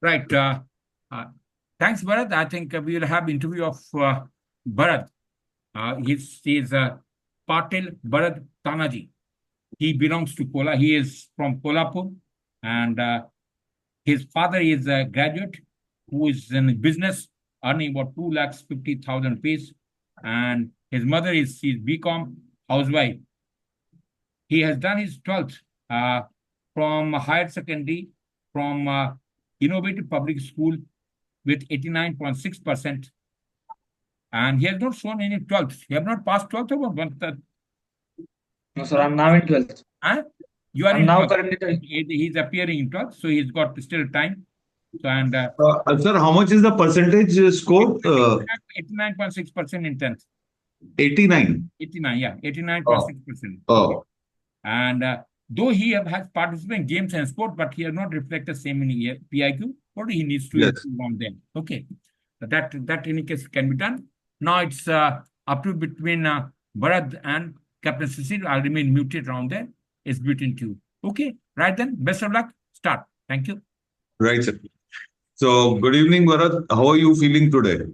Right. Uh, Thanks, Varad. I think we will have interview of Varad. He's Patil Varad Tanaji. He belongs to Kola. He is from Kolhapur, and his father is a graduate who is in business, earning about 2,50,000 rupees, and his mother is she's BCom housewife. He has done his 12th from higher secondary from Innovative Public School with 89.6%. And he has not shown any 12th. He have not passed 12th or one third. No, sir, I'm now in 12th. Huh? You are I'm in now 12th. currently 12th. He's appearing in 12th, so he's got still time. So, and Sir, how much is the percentage score? 89.6% in 10th. 89. 89, yeah, Oh, 89.6%. Okay. oh, And though he has participated in games and sport, but he has not reflected same in PIQ. What he needs to yes. improve on them. Okay. That in any case can be done. Now it's up to between Varad and Captain Cecil. I'll remain muted around there. It's between two. Okay. Right then. Best of luck. Start. Thank you. Right, sir. So, good evening, Varad. How are you feeling today?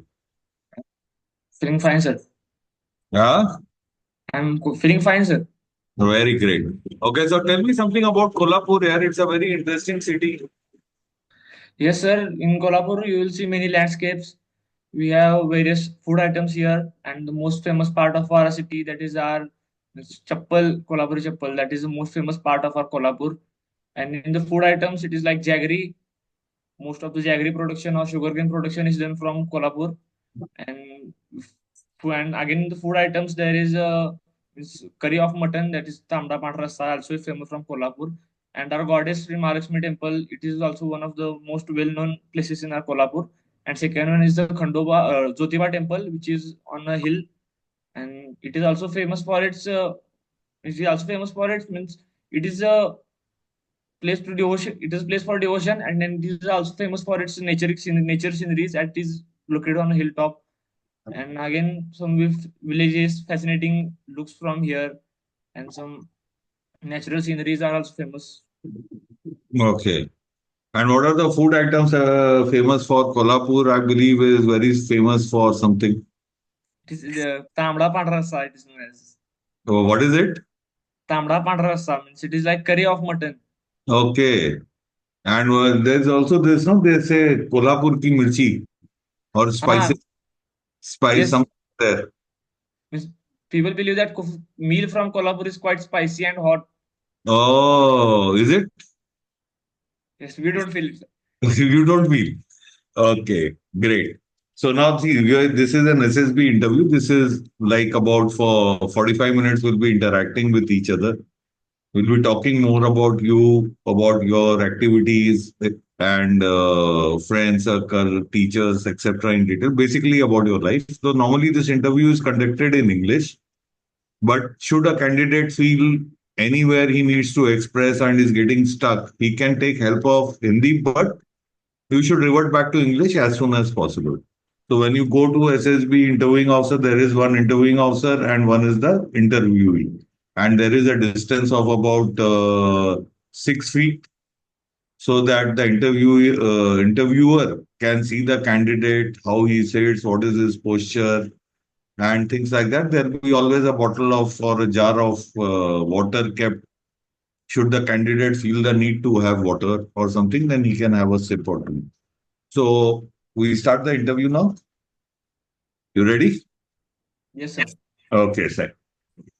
Feeling fine, sir. Yeah, Feeling fine, sir. very great. Okay, so tell me something about Kolhapur here. It's a very interesting city. Yes, sir. In Kolhapur, you will see many landscapes. We have various food items here, and the most famous part of our city, that is our chappal, Kolhapur chappal. That is the most famous part of our Kolhapur. And in the food items, it is like jaggery. Most of the jaggery production or sugarcane production is done from Kolhapur. And and again, in the food items, there is a curry of mutton, that is tamda pandra rasa, also famous from Kolhapur. And our goddess Sri Mahalakshmi temple, it is also one of the most well-known places in our Kolhapur. And second one is the Khandoba Jyotiba temple, which is on a hill, and it is also famous for its. It is also famous for its means it is a place to devotion. It is a place for devotion, and then it is also famous for its nature sceneries. That is located on a hilltop. And again, some villages, fascinating looks from here, and some natural sceneries are also famous. Okay. And what are the food items famous for? Kolhapur, I believe, is very famous for something. It is the Tamda Pandra Rasa, it is known as. So, what is it? Tamda Pandra Rasa means it is like curry of mutton. Okay. And there's also this, no, they say Kolhapur ki mirchi or Ah, spices, spice, yes. something there. Means people believe that meal from Kolhapur is quite spicy and hot. Oh, is it? Yes, we don't feel it. You don't feel. Okay, great. So now see, this is an SSB interview. This is like about for 45 minutes, we'll be interacting with each other. We'll be talking more about you, about your activities and friends, circle, teachers, etc. in detail, basically about your life. So normally this interview is conducted in English, but should a candidate feel anywhere he needs to express and is getting stuck, he can take help of Hindi, but you should revert back to English as soon as possible. So when you go to SSB interviewing officer, there is one interviewing officer and one is the interviewee. And there is a distance of about 6 feet so that the interviewer can see the candidate, how he sits, what is his posture, and things like that. There will be always a bottle of or a jar of water kept. Should the candidate feel the need to have water or something, then he can have a sip or two. So we start the interview now. You ready? Yes, sir. Okay, sir.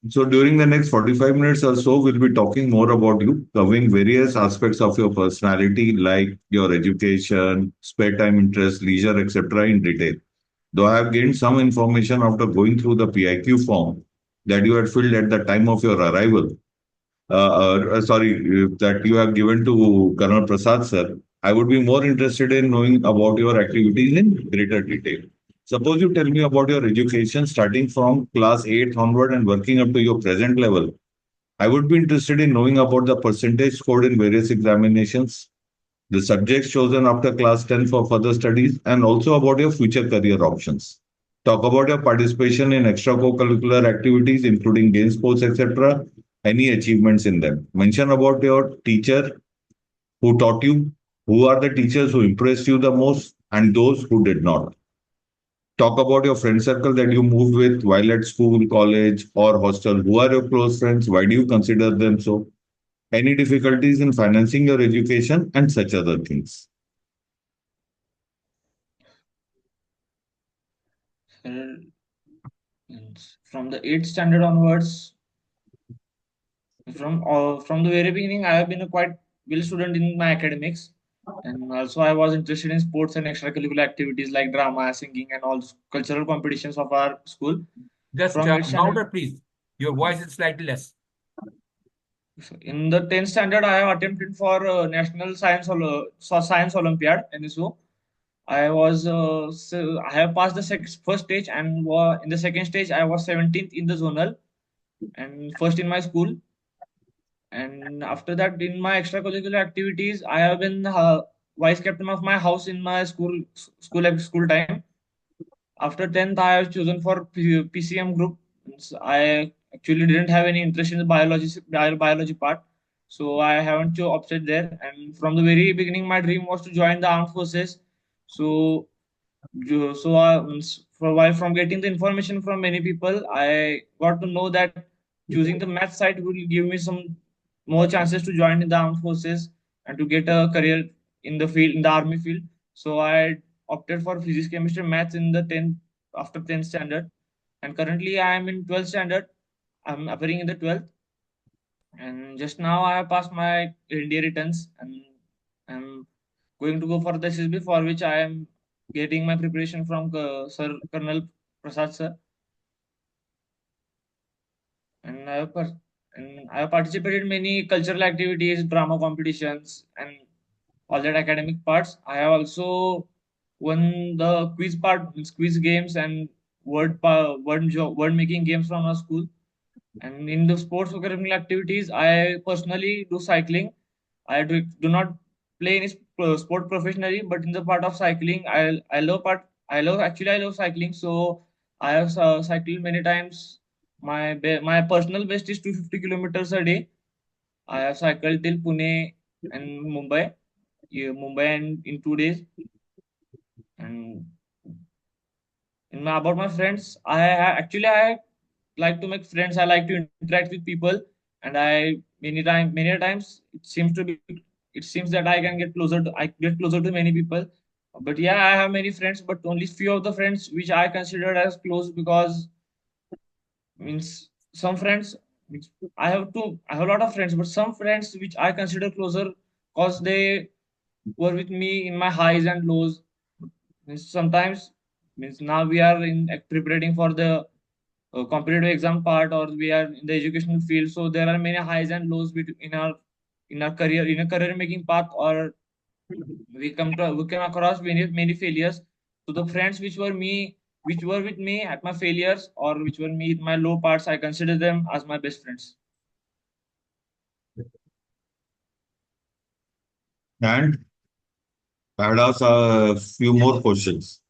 So during the next 45 minutes or so, we'll be talking more about you, covering various aspects of your personality, like your education, spare time interests, leisure, etc. in detail. Though I have gained some information after going through the PIQ form that you had filled at the time of your arrival, that you have given to Colonel Prasad, sir, I would be more interested in knowing about your activities in greater detail. Suppose you tell me about your education starting from class 8 onward and working up to your present level. I would be interested in knowing about the percentage scored in various examinations, the subjects chosen after class 10 for further studies, and also about your future career options. Talk about your participation in extracurricular activities, including game sports, etc. Any achievements in them. Mention about your teacher who taught you, Who are the teachers who impressed you the most and those who did not? Talk about your friend circle that you moved with while at school, college, or hostel. Who are your close friends? Why do you consider them so? Any difficulties in financing your education and such other things. Sir, from the 8th standard onwards, from the very beginning, I have been a quite well student in my academics, and also I was interested in sports and extracurricular activities like drama, singing, and all cultural competitions of our school. Just From 8th standard, louder, please. Your voice is slightly less. in the 10th standard, I have attempted for National Science Olympiad NSO. I have passed the first stage, and in the second stage I was 17th in the zonal and first in my school. And after that, in my extracurricular activities, I have been vice captain of my house in my school time. After 10th, I was chosen for PCM group. I actually didn't have any interest in the biology part, so I haven't opted there. And from the very beginning, my dream was to join the armed forces. So for while from getting the information from many people, I got to know that choosing the math side will give me some more chances to join in the armed forces and to get a career in the field, in the army field. So I opted for physics, chemistry, maths in the 10th after 10th standard, and currently I am in 12th standard. I'm appearing in the 12th, and just now I have passed my NDA returns, and I'm going to go for the SSB, for which I am getting my preparation from Sir Colonel Prasad sir, and I have participated in many cultural activities, drama competitions, and all that academic parts. I have also won the quiz part, means quiz games and word making games from our school. And in the sports curricular activities, I personally do cycling. I do not play any sport professionally, but in the part of cycling, I love cycling. So I have cycled many times. My personal best is 250 kilometers a day. I have cycled till Pune and Mumbai, Mumbai and in 2 days. And about my friends, I like to make friends. I like to interact with people, and many times it seems that I get closer to many people. But yeah, I have many friends, but only few of the friends which I consider as close, because means some friends means I have a lot of friends, but some friends which I consider closer because they were with me in my highs and lows. Means sometimes, means now we are in preparing for the competitive exam part, or we are in the educational field, so there are many highs and lows in our career, in a career making path, or we come across many failures. So the friends which were with me at my failures, or which were me at my low parts, I consider them as my best friends. And I had asked a few more questions.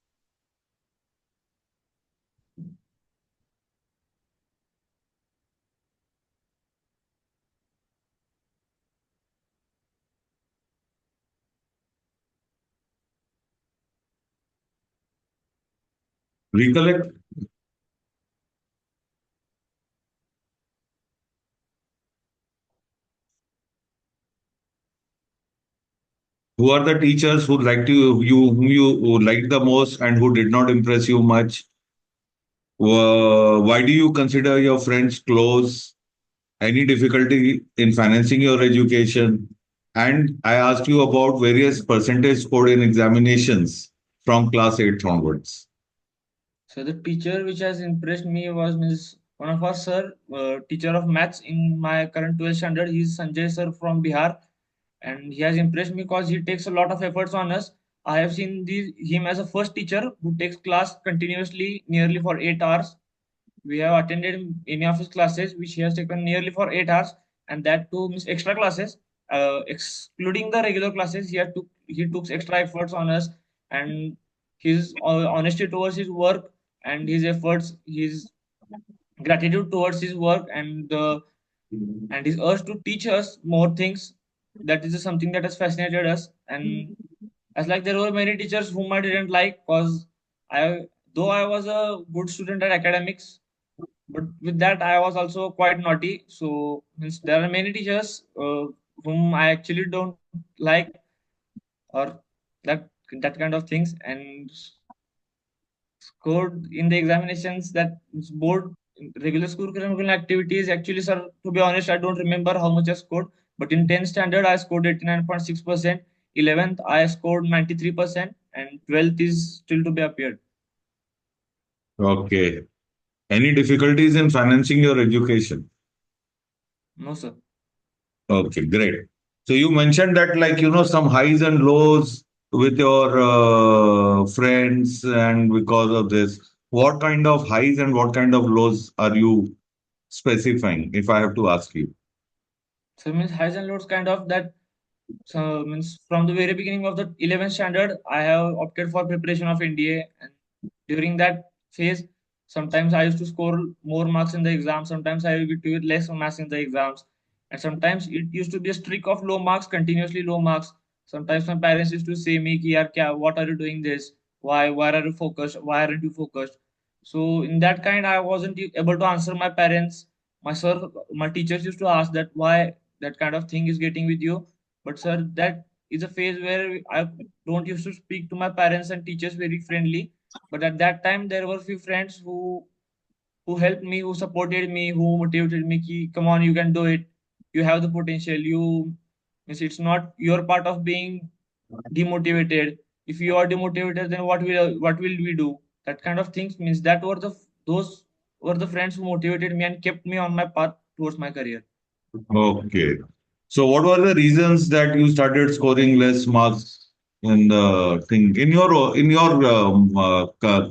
Recollect who are the teachers who liked whom you liked the most and who did not impress you much. Why do you consider your friends close? Any difficulty in financing your education? And I asked you about various percentage scored in examinations from class 8 onwards. So the teacher which has impressed me was Miss one of our sir, teacher of maths in my current 12th standard. He is Sanjay sir from Bihar, and he has impressed me because he takes a lot of efforts on us. I have seen him as a first teacher who takes class continuously nearly for 8 hours. We have attended any of his classes, which he has taken nearly for 8 hours, and that too means extra classes, excluding the regular classes. He took extra efforts on us, and his honesty towards his work and his efforts, his gratitude towards his work, and his urge to teach us more things. that is something that has fascinated us. And as like there were many teachers whom I didn't like, because I though I was a good student at academics, but with that I was also quite naughty. So means there are many teachers whom I actually don't like, or that that kind of things. And scored in the examinations that board regular school curriculum activities. Actually, sir, to be honest, I don't remember how much I scored. But in 10th standard, I scored 89.6%. 11th, I scored 93%, and 12th is still to be appeared. Okay. Any difficulties in financing your education? No, sir. Okay, great. So you mentioned that, like, some highs and lows with your friends, and because of this, what kind of highs and what kind of lows are you specifying, if I have to ask you? So means highs and lows kind of that. So means from the very beginning of the 11th standard, I have opted for preparation of NDA, and during that phase, sometimes I used to score more marks in the exam. Sometimes I will get less marks in the exams, and sometimes it used to be a streak of low marks, continuously low marks. Sometimes my parents used to say me, "Ki yaar, kya, what are you doing this? Why are you focused? Why aren't you focused?" So in that kind, I wasn't able to answer my parents. My sir, my teachers used to ask that why that kind of thing is getting with you. But sir, that is a phase where I don't used to speak to my parents and teachers very friendly. But at that time, there were few friends who helped me, who supported me, who motivated me. Ki, come on, you can do it. You have the potential. You, means it's not your part of being demotivated. If you are demotivated, then what will we do? That kind of things means that were those were the friends who motivated me and kept me on my path towards my career. Okay. So what were the reasons that you started scoring less marks in the thing? In your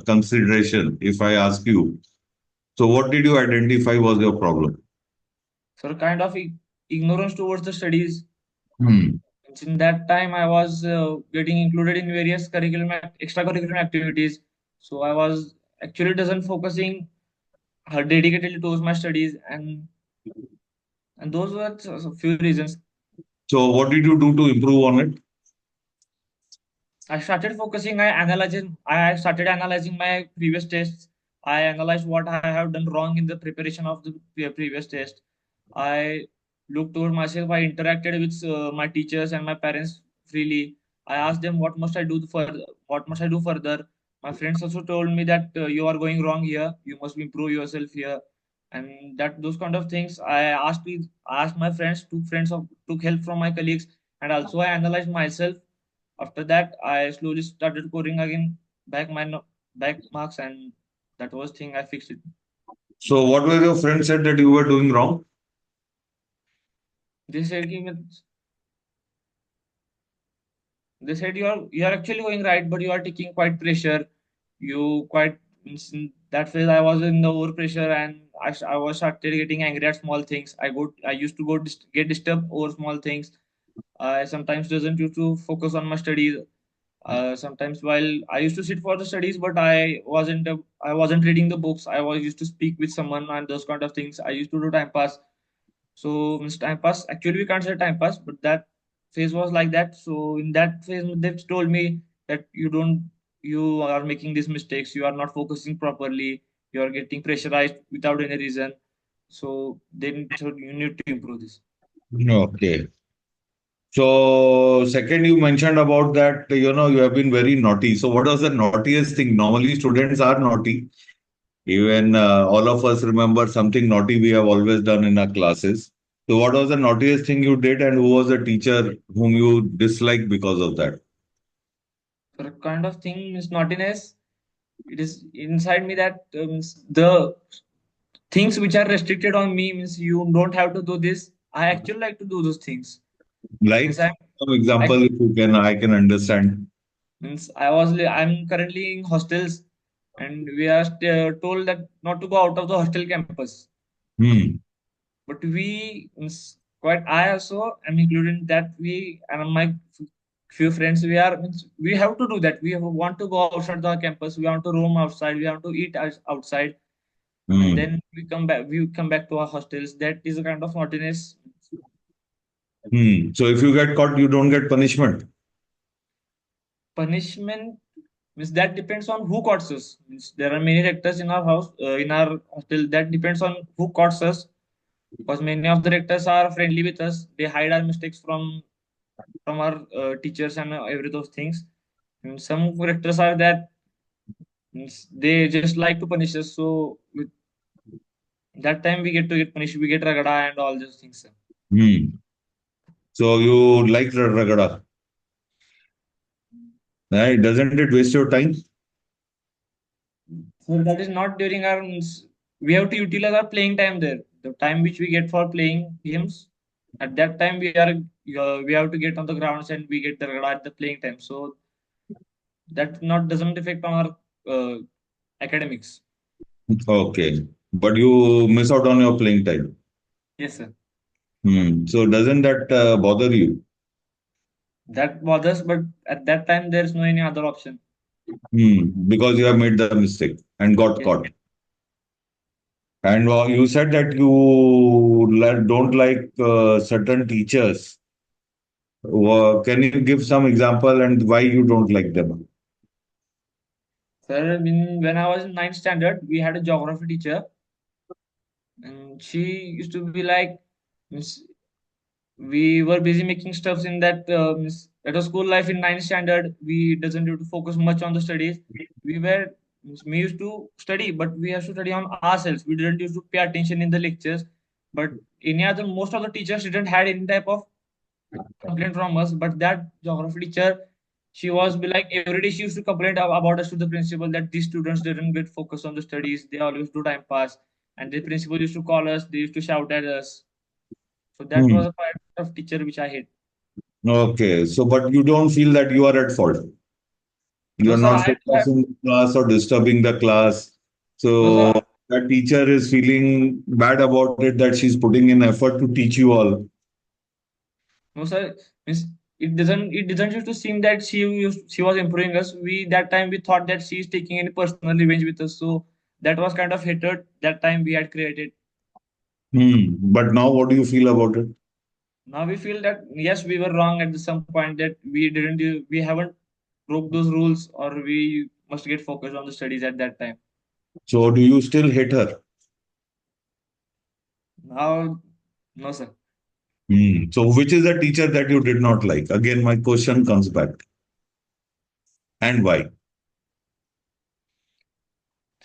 consideration, if I ask you, so what did you identify was your problem? So kind of ignorance towards the studies. Hmm. In that time, I was getting included in various extracurricular activities. So I was actually doesn't focusing dedicatedly towards my studies, and those were few reasons. So what did you do to improve on it? I started focusing. I started analyzing my previous tests. I analyzed what I have done wrong in the preparation of the previous test. I looked over myself. I interacted with my teachers and my parents freely. I asked them what must I do further. What must I do further? My friends also told me that you are going wrong here. You must improve yourself here, and that those kind of things. I asked my friends, took help from my colleagues, and also I analyzed myself. After that, I slowly started scoring again back marks, and that was thing I fixed it. So what were your friends said that you were doing wrong? They said they said you are actually going right, but you are taking quite pressure. You quite in that phase I was in the over pressure, and I was started getting angry at small things. I used to get disturbed over small things. I sometimes doesn't used to focus on my studies. Sometimes while I used to sit for the studies, but I wasn't reading the books. I was used to speak with someone and those kind of things. I used to do time pass. So means time pass. Actually, we can't say time pass, but that phase was like that. So in that phase, they told me that you are making these mistakes. You are not focusing properly. You are getting pressurized without any reason. So then so you need to improve this. Okay. So second, you mentioned about that, you have been very naughty. So what was the naughtiest thing? Normally, students are naughty. Even all of us remember something naughty we have always done in our classes. So what was the naughtiest thing you did, and who was the teacher whom you disliked because of that? So that kind of thing is naughtiness. It is inside me that the things which are restricted on me means you don't have to do this. I actually like to do those things. Like Means some I example, if you can, I can understand. I'm currently in hostels, and we are told that not to go out of the hostel campus. Hmm. But we quite I also am included in that. We and my few friends, we have to do that. Want to go outside the campus. We want to roam outside. We want to eat outside, and Hmm. then we come back to our hostels. That is a kind of naughtiness. So if you get caught, you don't get punishment. Punishment means that depends on who caught us. Means there are many rectors in our house, in our hostel. That depends on who caught us. Because many of the rectors are friendly with us. They hide our mistakes from our teachers and every those things. And some rectors are that means they just like to punish us. So with that time we get to get punished. We get ragada and all those things. Hmm. So you like ragada, right? Doesn't it waste your time? So that is not during our. We have to utilize our playing time there. The time which we get for playing games, at that time we have to get on the grounds and we get the ragada at the playing time. So that not doesn't affect on our academics. Okay. But you miss out on your playing time. Yes, sir. So doesn't that bother you? That bothers, but at that time there is no any other option. Because you have made the mistake and got Yes. caught. And you said that you don't like certain teachers. Can you give some example and why you don't like them? Sir, when I was in ninth standard, we had a geography teacher, and she used to be like, means we were busy making stuffs in that at a school life in ninth standard. We doesn't have to focus much on the studies. We were we used to study, but we have to study on ourselves. We didn't used to pay attention in the lectures. But any other most of the teachers didn't had any type of complaint from us. But that geography teacher, she was be like every day she used to complain about us to the principal that these students didn't get focus on the studies. They always do time pass. And the principal used to call us. They used to shout at us. So that Hmm. was a part of teacher which I hate. Okay. So, but you don't feel that you are at fault. You No, are sir, not I do have focusing the class or disturbing the class. no, So sir, that teacher is feeling bad about it that she's putting in effort to teach you all. no, sir. Means it doesn't used to seem that she was improving us. We that time we thought that she is taking any personal revenge with us. So that was kind of hatred that time we had created. But now what do you feel about it? Now we feel that yes, we were wrong at some point that we haven't broke those rules or we must get focused on the studies at that time. So do you still hate her? Now, no, sir. So which is the teacher that you did not like? Again, my question comes back. And why?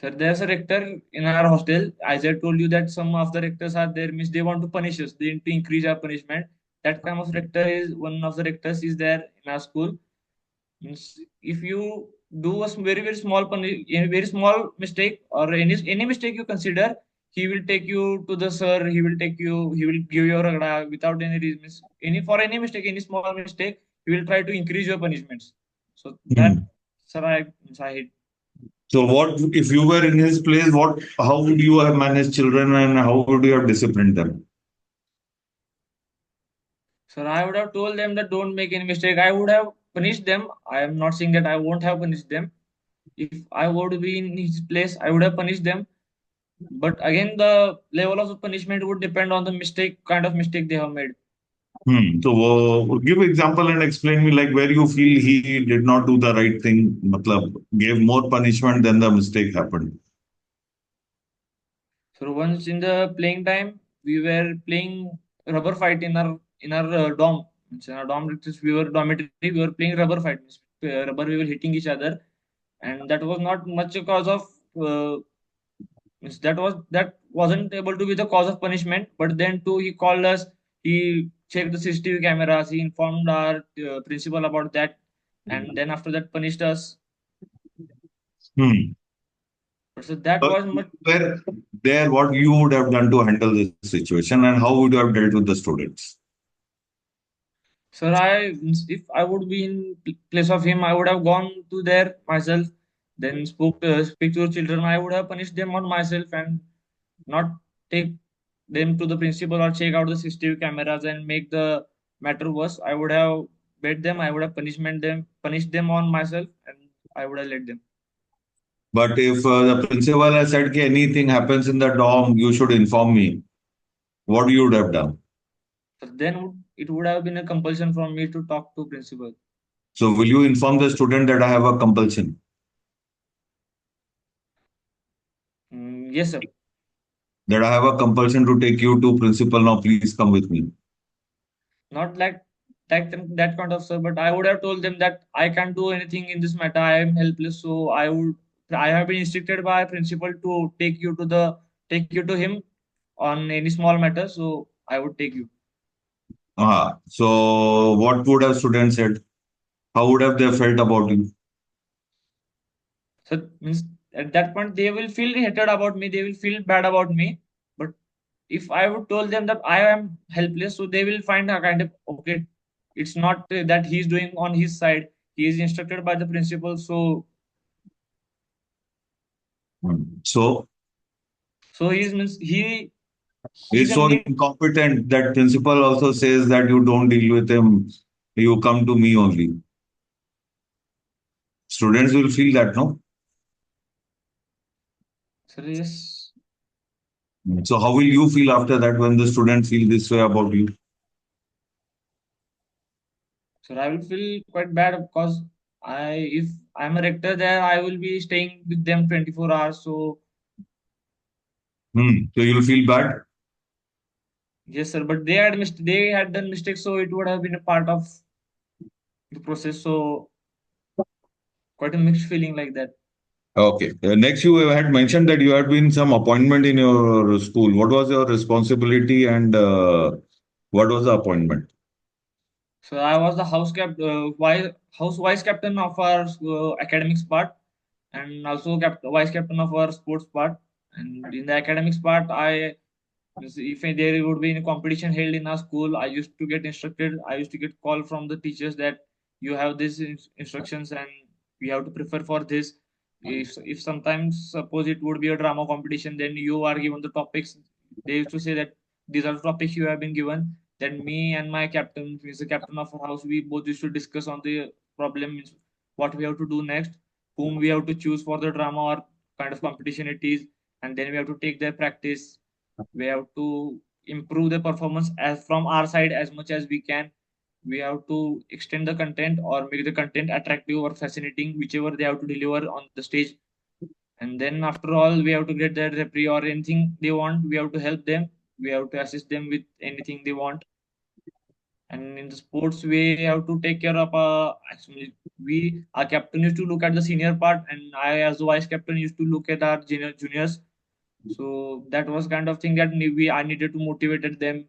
Sir, there's a rector in our hostel. As I told you that some of the rectors are there, means they want to punish us. They want to increase our punishment. That kind of rector is one of the rectors is there in our school. Means if you do a very small a very small mistake or any mistake you consider, he will take you to the sir. He will give you a ragda without any reason. Any for any mistake, any small mistake, he will try to increase your punishments. So that, Hmm. sir, I hate. So what if you were in his place? How would you have managed children and how would you have disciplined them? Sir, I would have told them that don't make any mistake. I would have punished them. I am not saying that I won't have punished them. If I would be in his place, I would have punished them. But again, the level of the punishment would depend on the mistake, kind of mistake they have made. So give example and explain me like where you feel he did not do the right thing, matlab, gave more punishment than the mistake happened. So once in the playing time, we were playing rubber fight in our dorm. Means in our dorm, we were dormitory. We were playing rubber fight. Means, rubber, we were hitting each other, and that was not much a cause of means that wasn't able to be the cause of punishment. But then too, he called us. He checked the CCTV cameras. He informed our principal about that, and then after that punished us. Hmm. So that So was much. where there, what you would have done to handle this situation and how would you have dealt with the students? Sir, if I would be in place of him, I would have gone to there myself, then speak to the children. I would have punished them on myself and not take them to the principal or check out the CCTV cameras and make the matter worse. I would have beat them. I would have punished them on myself, and I would have let them. But if the principal has said "Ki anything happens in the dorm, you should inform me. What you would have done? So then it would have been a compulsion from me to talk to principal. So will you inform the student that I have a compulsion? Yes, sir. That I have a compulsion to take you to principal now, please come with me. Not like that kind of, sir, but I would have told them that I can't do anything in this matter. I am helpless, so I have been instructed by principal to take you to him on any small matter, so I would take you. So what would have students said? How would have they felt about you? So means at that point they will feel hated about me, they will feel bad about me. But if I would told them that I am helpless, so they will find a kind of okay, it's not that he's doing on his side. He is instructed by the principal, so So he's means he's he's a so need. incompetent that principal also says that you don't deal with him, you come to me only. Students will feel that, no? So yes, So how will you feel after that when the students feel this way about you? so I will feel quite bad because if I'm a rector there, I will be staying with them 24 hours. So So you'll feel bad. yes, sir. But they had done mistakes, so it would have been a part of the process. So quite a mixed feeling like that. Okay. Next, you had mentioned that you had been some appointment in your school. What was your responsibility and what was the appointment? So I was the house vice captain of our academics part, and also vice captain of our sports part. And in the academics part, if there would be any competition held in our school, I used to get instructed. I used to get call from the teachers that you have these instructions and we have to prefer for this. If sometimes suppose it would be a drama competition, then you are given the topics. They used to say that these are the topics you have been given. Then me and my captain, who is the captain of our house, we both used to discuss on the problem, means what we have to do next, whom we have to choose for the drama or kind of competition it is, and then we have to take their practice. We have to improve the performance as from our side as much as we can. We have to extend the content or make the content attractive or fascinating, whichever they have to deliver on the stage. And then after all, we have to get their referee or anything they want. We have to help them. We have to assist them with anything they want. And in the sports, we have to take care of. Actually, we our captain used to look at the senior part, and I, as the vice captain, used to look at our juniors. So that was kind of thing that I needed to motivate them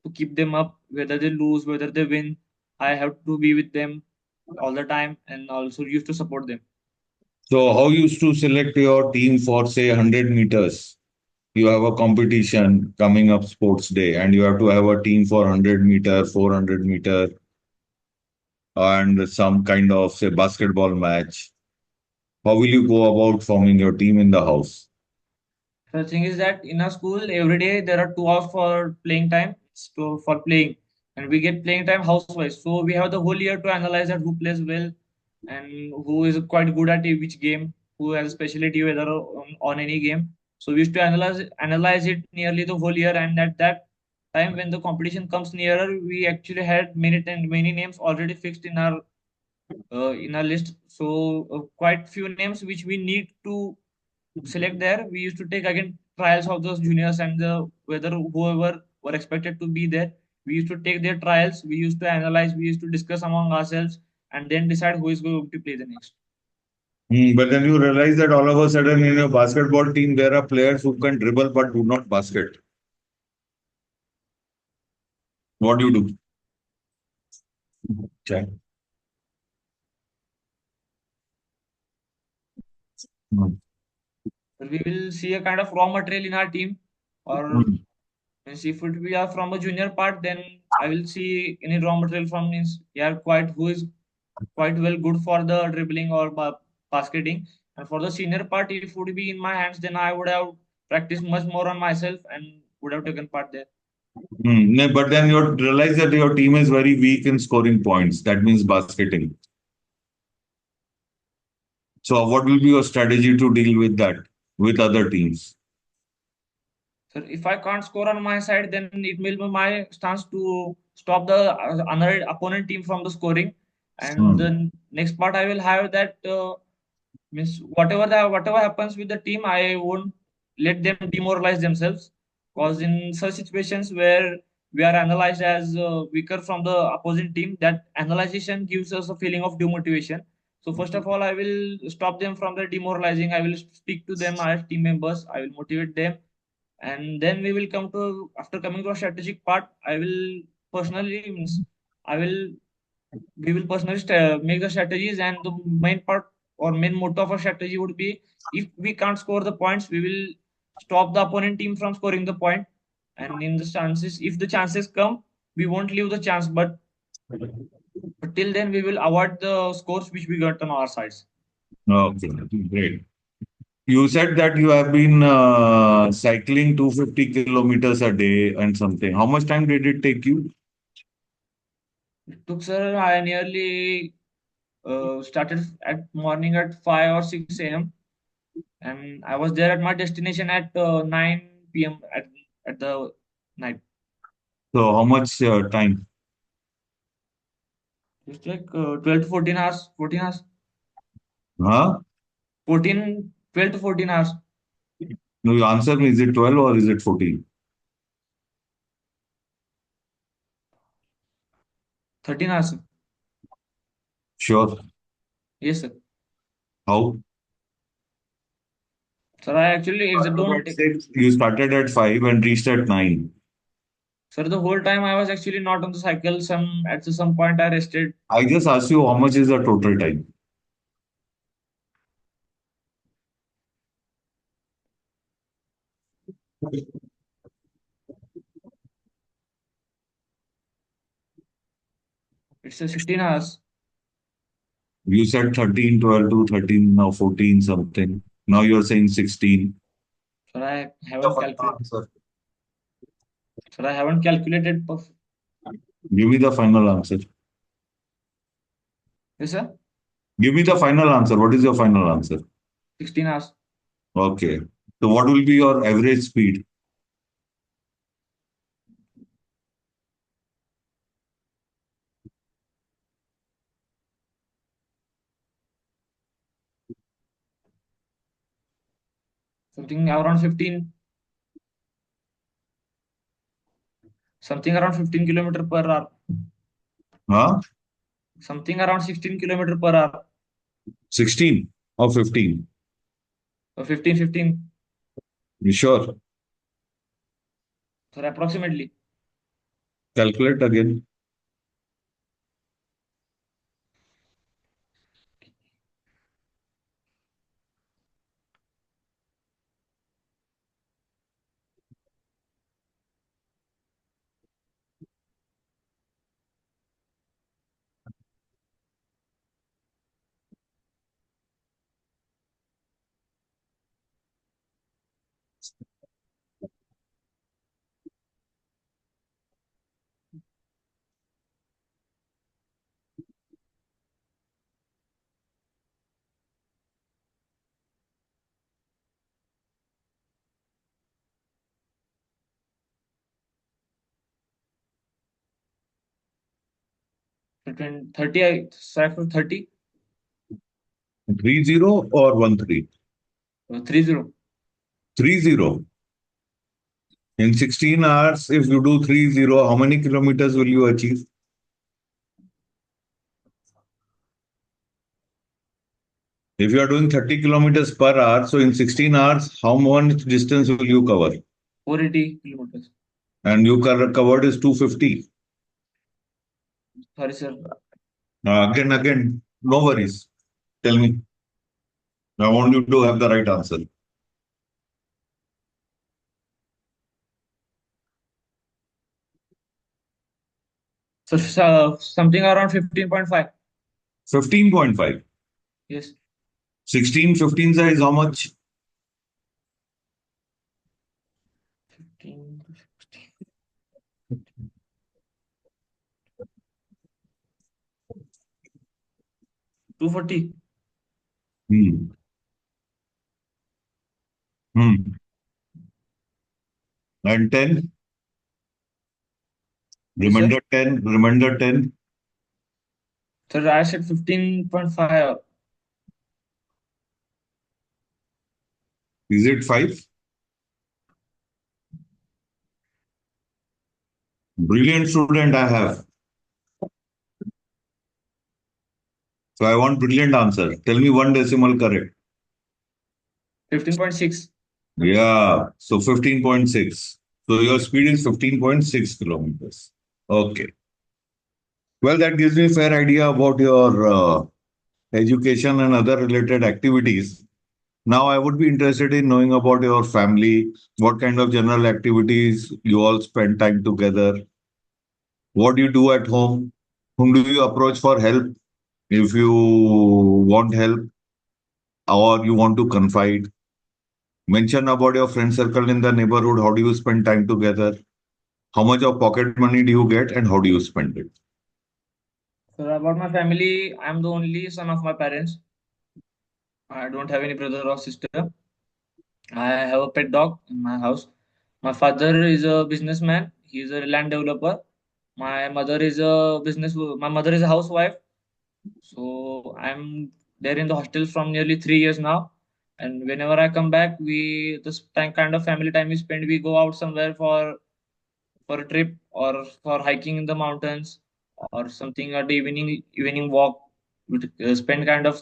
to keep them up, whether they lose, whether they win. I have to be with them all the time and also used to support them. So how you used to select your team for say 100 meters? You have a competition coming up sports day and you have to have a team for 100 meter, 400 meter and some kind of say basketball match. How will you go about forming your team in the house? The thing is that in our school, every day there are 2 hours for playing time, for playing, and we get playing time house-wise. So we have the whole year to analyze that who plays well and who is quite good at which game, who has a specialty whether on any game. So we used to analyze it nearly the whole year, and at that time when the competition comes nearer, we actually had many names already fixed in our list. So quite few names which we need to select there. We used to take again trials of those juniors and the whether whoever were expected to be there. We used to take their trials. We used to analyze. We used to discuss among ourselves and then decide who is going to play the next. But then you realize that all of a sudden in your basketball team there are players who can dribble but do not basket. What do you do? Check. Hmm. But we will see a kind of raw material in our team, or Hmm. means if it we are from a junior part, then I will see any raw material from means yeah quite who is quite well good for the dribbling or basketing. And for the senior part, if it would be in my hands, then I would have practiced much more on myself and would have taken part there. No, but then you realize that your team is very weak in scoring points. That means basketing. So what will be your strategy to deal with that with other teams? So if I can't score on my side, then it will be my stance to stop the another opponent team from the scoring. And Hmm. the next part I will have that means whatever happens with the team, I won't let them demoralize themselves. Because in such situations where we are analyzed as weaker from the opposing team, that analyzation gives us a feeling of demotivation. So first of all, I will stop them from the demoralizing. I will speak to them as team members. I will motivate them, and then we will come to after coming to a strategic part. I will personally means I will we will personally make the strategies, and the main part or main motto of our strategy would be, if we can't score the points, we will stop the opponent team from scoring the point. And in the chances, if the chances come, we won't leave the chance, but till then we will avoid the scores which we got on our sides. Okay, great. You said that you have been cycling 250 kilometers a day and something. How much time did it take you? It took, sir, I nearly started at morning at 5 or 6 a.m. and I was there at my destination at 9 p.m. At the night. So how much time? It's like 12 to 14 hours, 14 hours, Huh? 14, 12 to 14 hours, No, you answer me. Is it 12 or is it 14? 13 hours, sir. Sure. Yes, sir. How? Sir, I actually Started don't at take, 6. You started at 5 and reached at 9. sir, the whole time I was actually not on the cycle. Some point I rested. I just asked you how much is the total time. It's a 16 hours. You said 13, 12 to 13, now 14 something. Now you're saying 16. Sir, I The haven't final calculated. answer. Sir, I haven't calculated. Give me the final answer. Yes, sir. Give me the final answer. What is your final answer? 16 hours. Okay. So what will be your average speed? Something around 15. Something around 15 kilometer per hour. Huh? Something around 16 kilometer per hour. 16 or 15? 15. You sure? Sir, approximately. Calculate again. Between 30, I sorry for 30, 30 or 13? 30. 30. In 16 hours, if you do 30, how many kilometers will you achieve? If you are doing 30 kilometers per hour, so in 16 hours, how much distance will you cover? 480 kilometers. And you covered is 250. Sorry, sir. Again, no worries. Tell me. I want you to have the right answer. So, something around 15.5. 15.5. Yes. 16, 15 is how much? 15 to 16. 240. Hmm. Hmm. And 10? Yes, sir. Remainder 10? Remainder 10? Sir, I said 15.5. Is it 5? Brilliant student I have. So I want brilliant answer. Tell me one decimal correct. 15.6. Yeah, so 15.6. So your speed is 15.6 kilometers. Okay. Well, that gives me a fair idea about your education and other related activities. Now, I would be interested in knowing about your family, what kind of general activities you all spend time together, what do you do at home, whom do you approach for help if you want help or you want to confide. Mention about your friend circle in the neighborhood. How do you spend time together? How much of pocket money do you get and how do you spend it? Sir, about my family, I'm the only son of my parents. I don't have any brother or sister. I have a pet dog in my house. My father is a businessman. He is a land developer. My mother is a business. My mother is a housewife. So I'm there in the hostel from nearly 3 years now. And whenever I come back, we this time kind of family time we spend. We go out somewhere for a trip or for hiking in the mountains or something at the evening walk. We spend kind of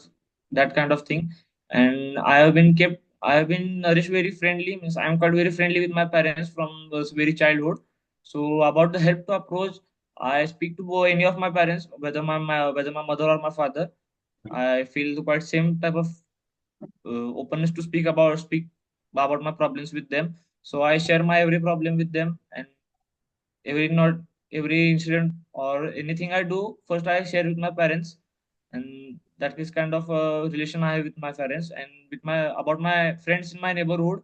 that kind of thing. And I have been nourished very friendly. Means I am quite very friendly with my parents from this very childhood. So about the help to approach, I speak to any of my parents, whether my mother or my father. I feel quite same type of openness to speak about my problems with them. So I share my every problem with them, and every not every incident or anything I do, first I share with my parents, and that is kind of a relation I have with my parents. And with my about my friends in my neighborhood,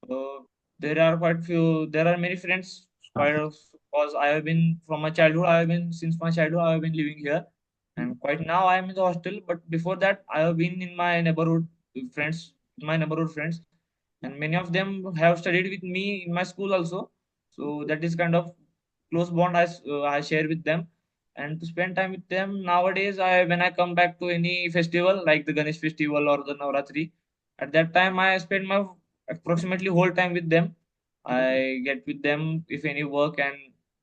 uh, there are quite few. There are many friends. Quite because I have been from my childhood. I have been since my childhood. I have been living here, and quite now I am in the hostel. But before that, I have been in my neighborhood with friends, my neighborhood friends, and many of them have studied with me in my school also. So that is kind of close bond I share with them, and to spend time with them nowadays. I when I come back to any festival like the Ganesh festival or the Navratri, at that time I spend my approximately whole time with them. I get with them if any work, and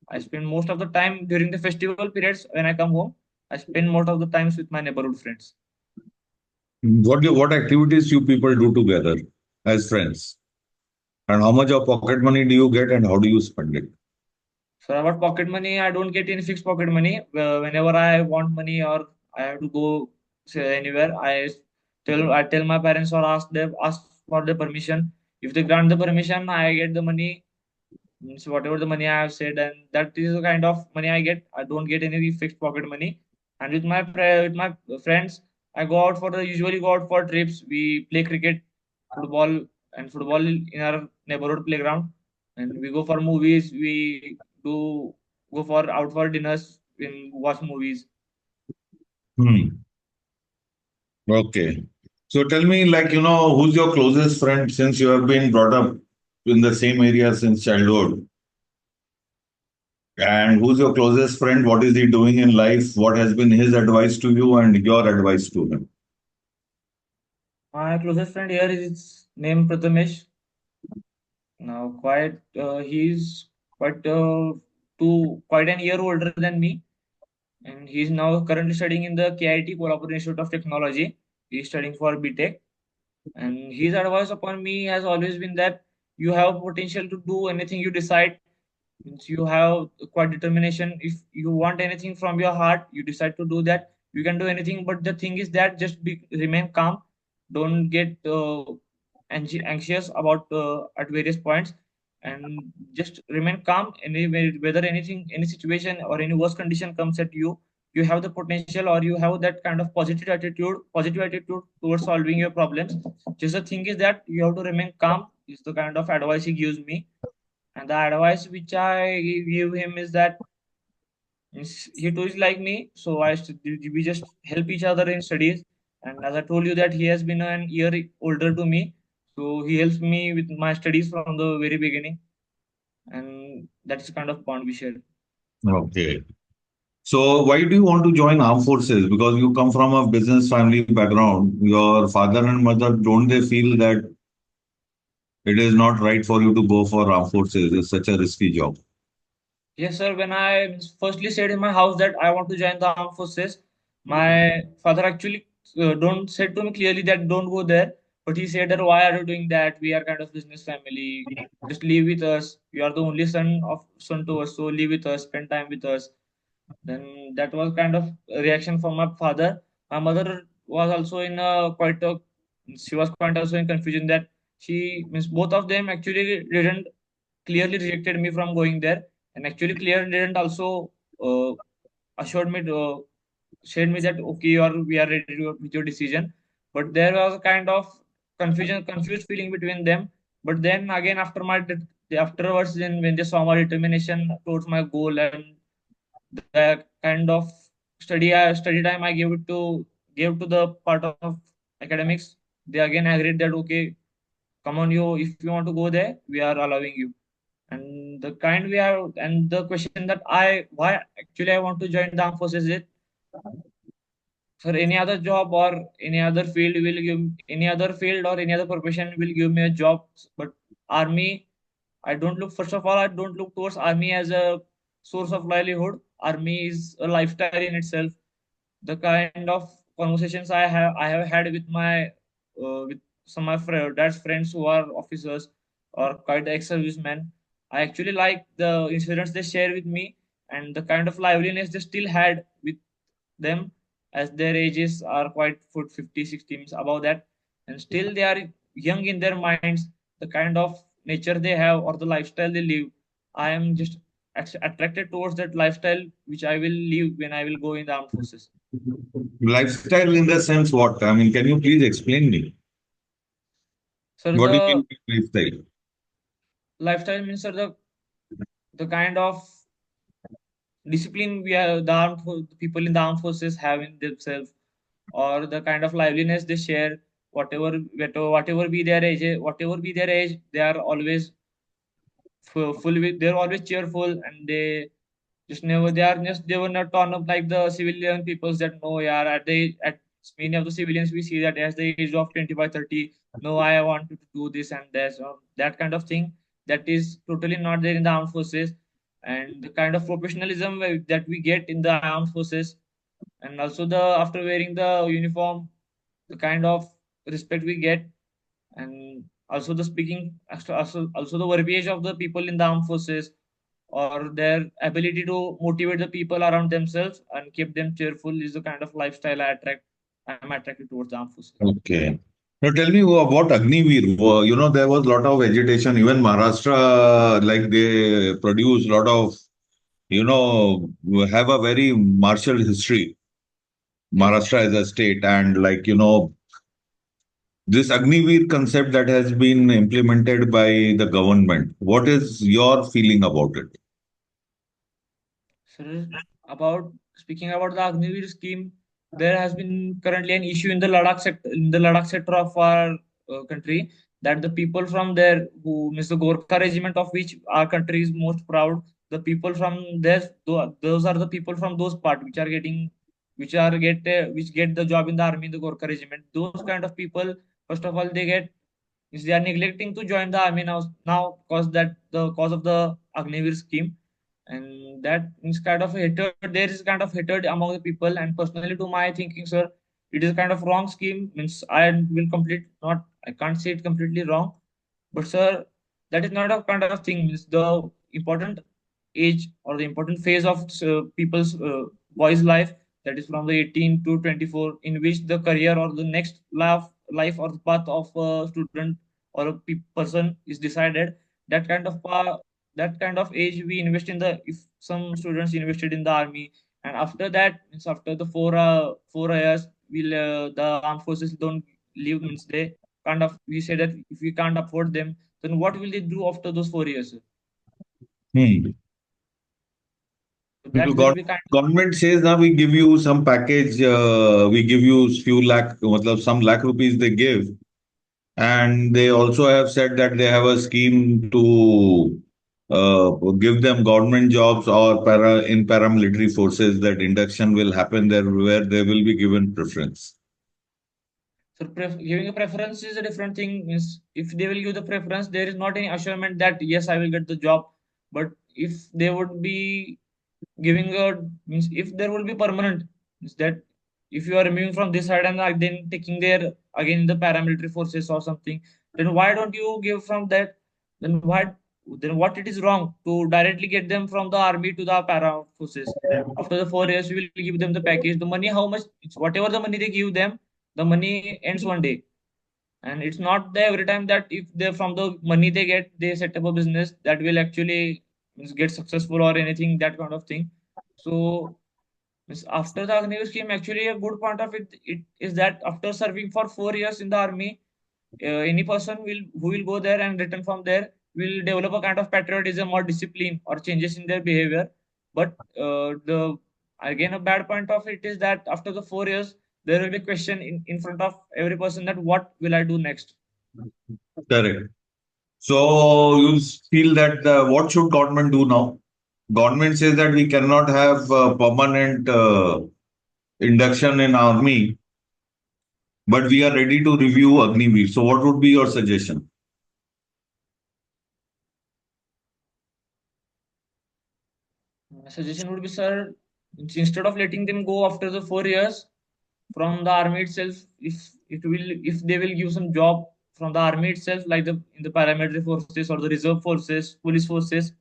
I spend most of the time during the festival periods when I come home. I spend most of the times with my neighborhood friends. What activities you people do together as friends? And how much of pocket money do you get and how do you spend it? So about pocket money, I don't get any fixed pocket money. Whenever I want money or I have to go say anywhere, I tell my parents or ask for the permission. If they grant the permission, I get the money. Means whatever the money I have said, and that is the kind of money I get. I don't get any fixed pocket money. And with my friends, I go out for the usually go out for trips. We play cricket, football in our neighborhood playground, and we go for movies. We do go for out for dinners and watch movies. Hmm. Okay. So tell me, who's your closest friend since you have been brought up in the same area since childhood? And who's your closest friend? What is he doing in life? What has been his advice to you and your advice to him? My closest friend here is named Prathamesh. Now, he's quite an year older than me, and he's now currently studying in the KIT Kolhapur Institute of Technology. He's studying for BTech, and his advice upon me has always been that you have potential to do anything you decide. Means you have quite determination. If you want anything from your heart, you decide to do that. You can do anything, but the thing is that remain calm. Don't get anxious about at various points, and just remain calm. Whether any situation or any worst condition comes at you, you have the potential or you have that kind of positive attitude towards solving your problems. Just the thing is that you have to remain calm. Is the kind of advice he gives me, and the advice which I give him is that he too is like me. So we just help each other in studies. And as I told you that he has been an year older to me, so he helps me with my studies from the very beginning. and that's the kind of bond we share. Okay. So why do you want to join armed forces? Because you come from a business family background. Your father and mother, don't they feel that it is not right for you to go for armed forces? It's such a risky job. Yes, sir. When I firstly said in my house that I want to join the armed forces, my father actually don't said to me clearly that don't go there. But he said that why are you doing that? We are kind of business family. Just live with us. You are the only son to us, so live with us, spend time with us. Then that was kind of a reaction from my father. My mother was also in a quite a she was quite also in confusion that she means both of them actually didn't clearly rejected me from going there, and actually clearly didn't also uh, assured me to said me that okay we are ready with your decision. But there was a kind of confused feeling between them. But then again afterwards, then when they saw my determination towards my goal and the kind of study time I gave to the part of academics, they again agreed that okay, come on, you if you want to go there, we are allowing you. And the kind we have and the question that I why actually I want to join the armed forces is for any other job or any other field will give any other field or any other profession will give me a job, but army I don't look, first of all, I don't look towards army as a source of livelihood. Army is a lifestyle in itself. The kind of conversations I have had with my with some of my dad's friends who are officers or quite ex-servicemen. I actually like the incidents they share with me and the kind of liveliness they still had with them as their ages are quite 50, 60 means above that, and still they are young in their minds. The kind of nature they have or the lifestyle they live, I am just attracted towards that lifestyle which I will live when I will go in the armed forces. Lifestyle in the sense what? I mean, can you please explain me? So What do you the mean by lifestyle? lifestyle means sir, the kind of discipline we are the people in the armed forces have in themselves, or the kind of liveliness they share, whatever be their age, they are always full with, they're always cheerful, and they were not torn up like the civilian peoples that no yeah at many of the civilians we see that as the age of 25, 30, no I want to do this and that, so that kind of thing that is totally not there in the armed forces. And the kind of professionalism that we get in the armed forces, and also the after wearing the uniform, the kind of respect we get, and also the speaking, also the verbiage of the people in the armed forces, or their ability to motivate the people around themselves and keep them cheerful is the kind of lifestyle I'm attracted towards the armed forces. Okay. Now tell me about Agniveer. You know, there was a lot of vegetation. Even Maharashtra, like they produce a lot of, you know, have a very martial history. Yes. Maharashtra as a state, and like, you know, this Agniveer concept that has been implemented by the government. What is your feeling about it? So about speaking about the Agniveer scheme, there has been currently an issue in the Ladakh sector of our country, that the people from there who means the Gorkha regiment of which our country is most proud, the people from there, those are the people from those part which get the job in the army in the Gorkha regiment. Those kind of people, first of all, they are neglecting to join the army now because that the cause of the Agniveer scheme, and that is kind of a hatred. There is kind of hatred among the people, and personally, to my thinking, sir, it is kind of wrong scheme. Means I can't say it completely wrong, but sir, that is not a kind of thing. Means the important age or the important phase of people's boys' life, that is from the 18 to 24, in which the career or the next life or the path of a student or a person is decided. That kind of that kind of age we invest in the, if some students invested in the army, and after that means after the 4 years will the armed forces don't leave, means they kind of we say that if we can't afford them, then what will they do after those 4 years? Hmm. So The that will be kind government says now we give you some package, we give you few lakh, matlab some lakh rupees they give. And they also have said that they have a scheme to give them government jobs or in paramilitary forces, that induction will happen there where they will be given preference. So giving a preference is a different thing. Means if they will give the preference, there is not any assurance that yes, I will get the job. But if they would be giving a means if there will be permanent, means that if you are removing from this side and then taking there again the paramilitary forces or something, then why don't you give from that? Then why? Then what it is wrong to directly get them from the army to the para forces? After the 4 years, we will give them the package. The money, how much? Whatever the money they give them, the money ends one day. And it's not there every time that if they from the money they get, they set up a business that will actually means get successful or anything, that kind of thing. So means after the Agniveer scheme, actually a good point of it is that after serving for 4 years in the army, any person will who will go there and return from there will develop a kind of patriotism or discipline or changes in their behavior. But the again a bad point of it is that after the 4 years there will be a question in front of every person that what will I do next. Correct. So you feel that what should government do now? Government says that we cannot have permanent induction in army, but we are ready to review Agniveer. So what would be your suggestion? My suggestion would be, sir, instead of letting them go after the 4 years from the army itself, if they will give some job from the army itself, like the in the paramilitary forces or the reserve forces, police forces,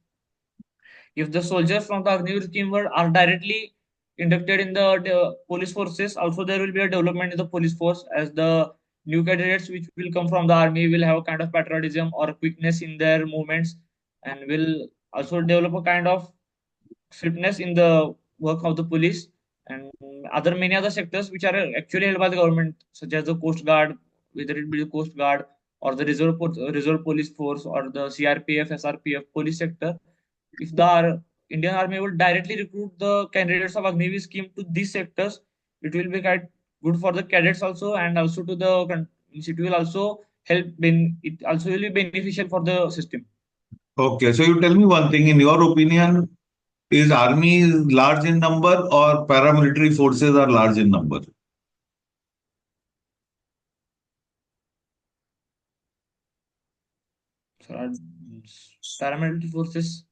if the soldiers from the Agniveer scheme are directly inducted in the police forces, also there will be a development in the police force as the new candidates which will come from the army will have a kind of patriotism or quickness in their movements and will also develop a kind of swiftness in the work of the police and other many other sectors which are actually held by the government, such as the Coast Guard, whether it be the Coast Guard or the Reserve Police Force or the CRPF, SRPF police sector. If the Indian Army will directly recruit the candidates of Agniveer scheme to these sectors, it will be quite good for the cadets also, and also to the it will also help. It also will be beneficial for the system. Okay, so you tell me one thing. In your opinion, is army large in number or paramilitary forces are large in number? So, paramilitary forces.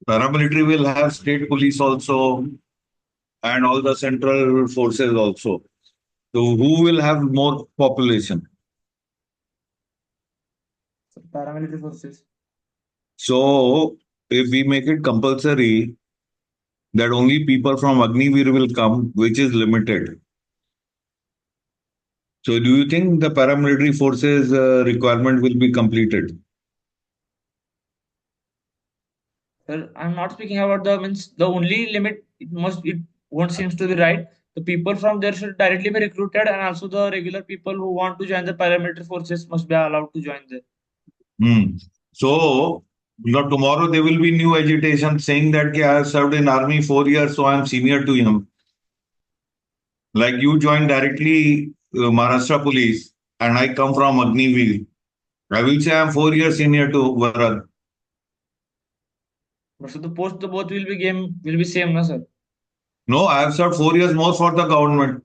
Paramilitary will have state police also and all the central forces also. So who will have more population? Paramilitary forces. So if we make it compulsory that only people from Agniveer will come, which is limited. So do you think the paramilitary forces requirement will be completed? Well, I'm not speaking about the means the only limit. It won't seems to be right. The people from there should directly be recruited, and also the regular people who want to join the paramilitary forces must be allowed to join there. Hmm. So now tomorrow there will be new agitation saying that "Ki, I have served in army 4 years, so I am senior to him. Like you joined directly Maharashtra police and I come from Agniveer. I will say I am 4 years senior to Varad. But so the post the both will be same, na sir. No, I have served 4 years more for the government.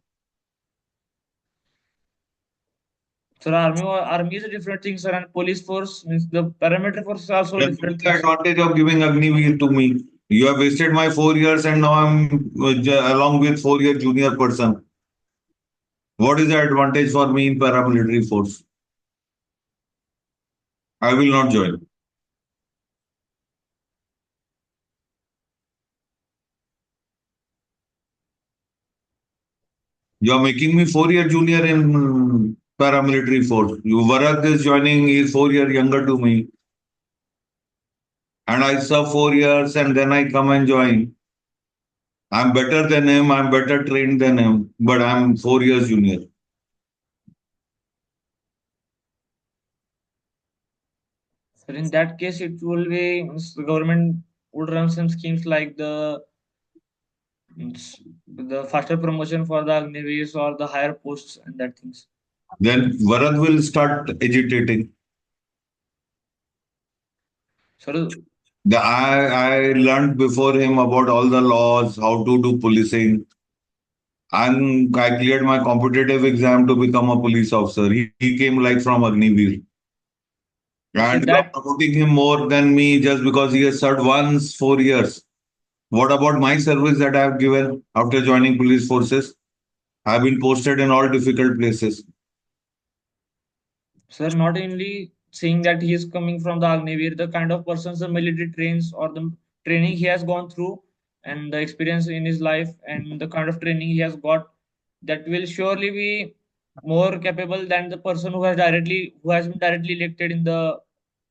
So army is a different thing, sir, and police force means the paramilitary force is also Then what is different the things. advantage of giving Agniveer to me? You have wasted my 4 years and now I'm along with 4 year junior person. What is the advantage for me in paramilitary force? I will not join. You are making me 4 year junior in paramilitary force. You Varad is joining, he is 4 year younger to me. And I serve 4 years and then I come and join. I'm better than him, I'm better trained than him, but I'm 4 years junior. So in that case, it will be means the government would run some schemes like the faster promotion for the Agniveers or the higher posts and that things. Then Varad will start agitating. Sir, I learned before him about all the laws, how to do policing, and I cleared my competitive exam to become a police officer. He came like from Agniveer. see And you are that, promoting him more than me just because he has served once 4 years. What about my service that I have given after joining police forces? I have been posted in all difficult places. sir, not only saying that he is coming from the Agnivir, the kind of persons the military trains or the training he has gone through and the experience in his life and the kind of training he has got, that will surely be more capable than the person who has been directly elected in the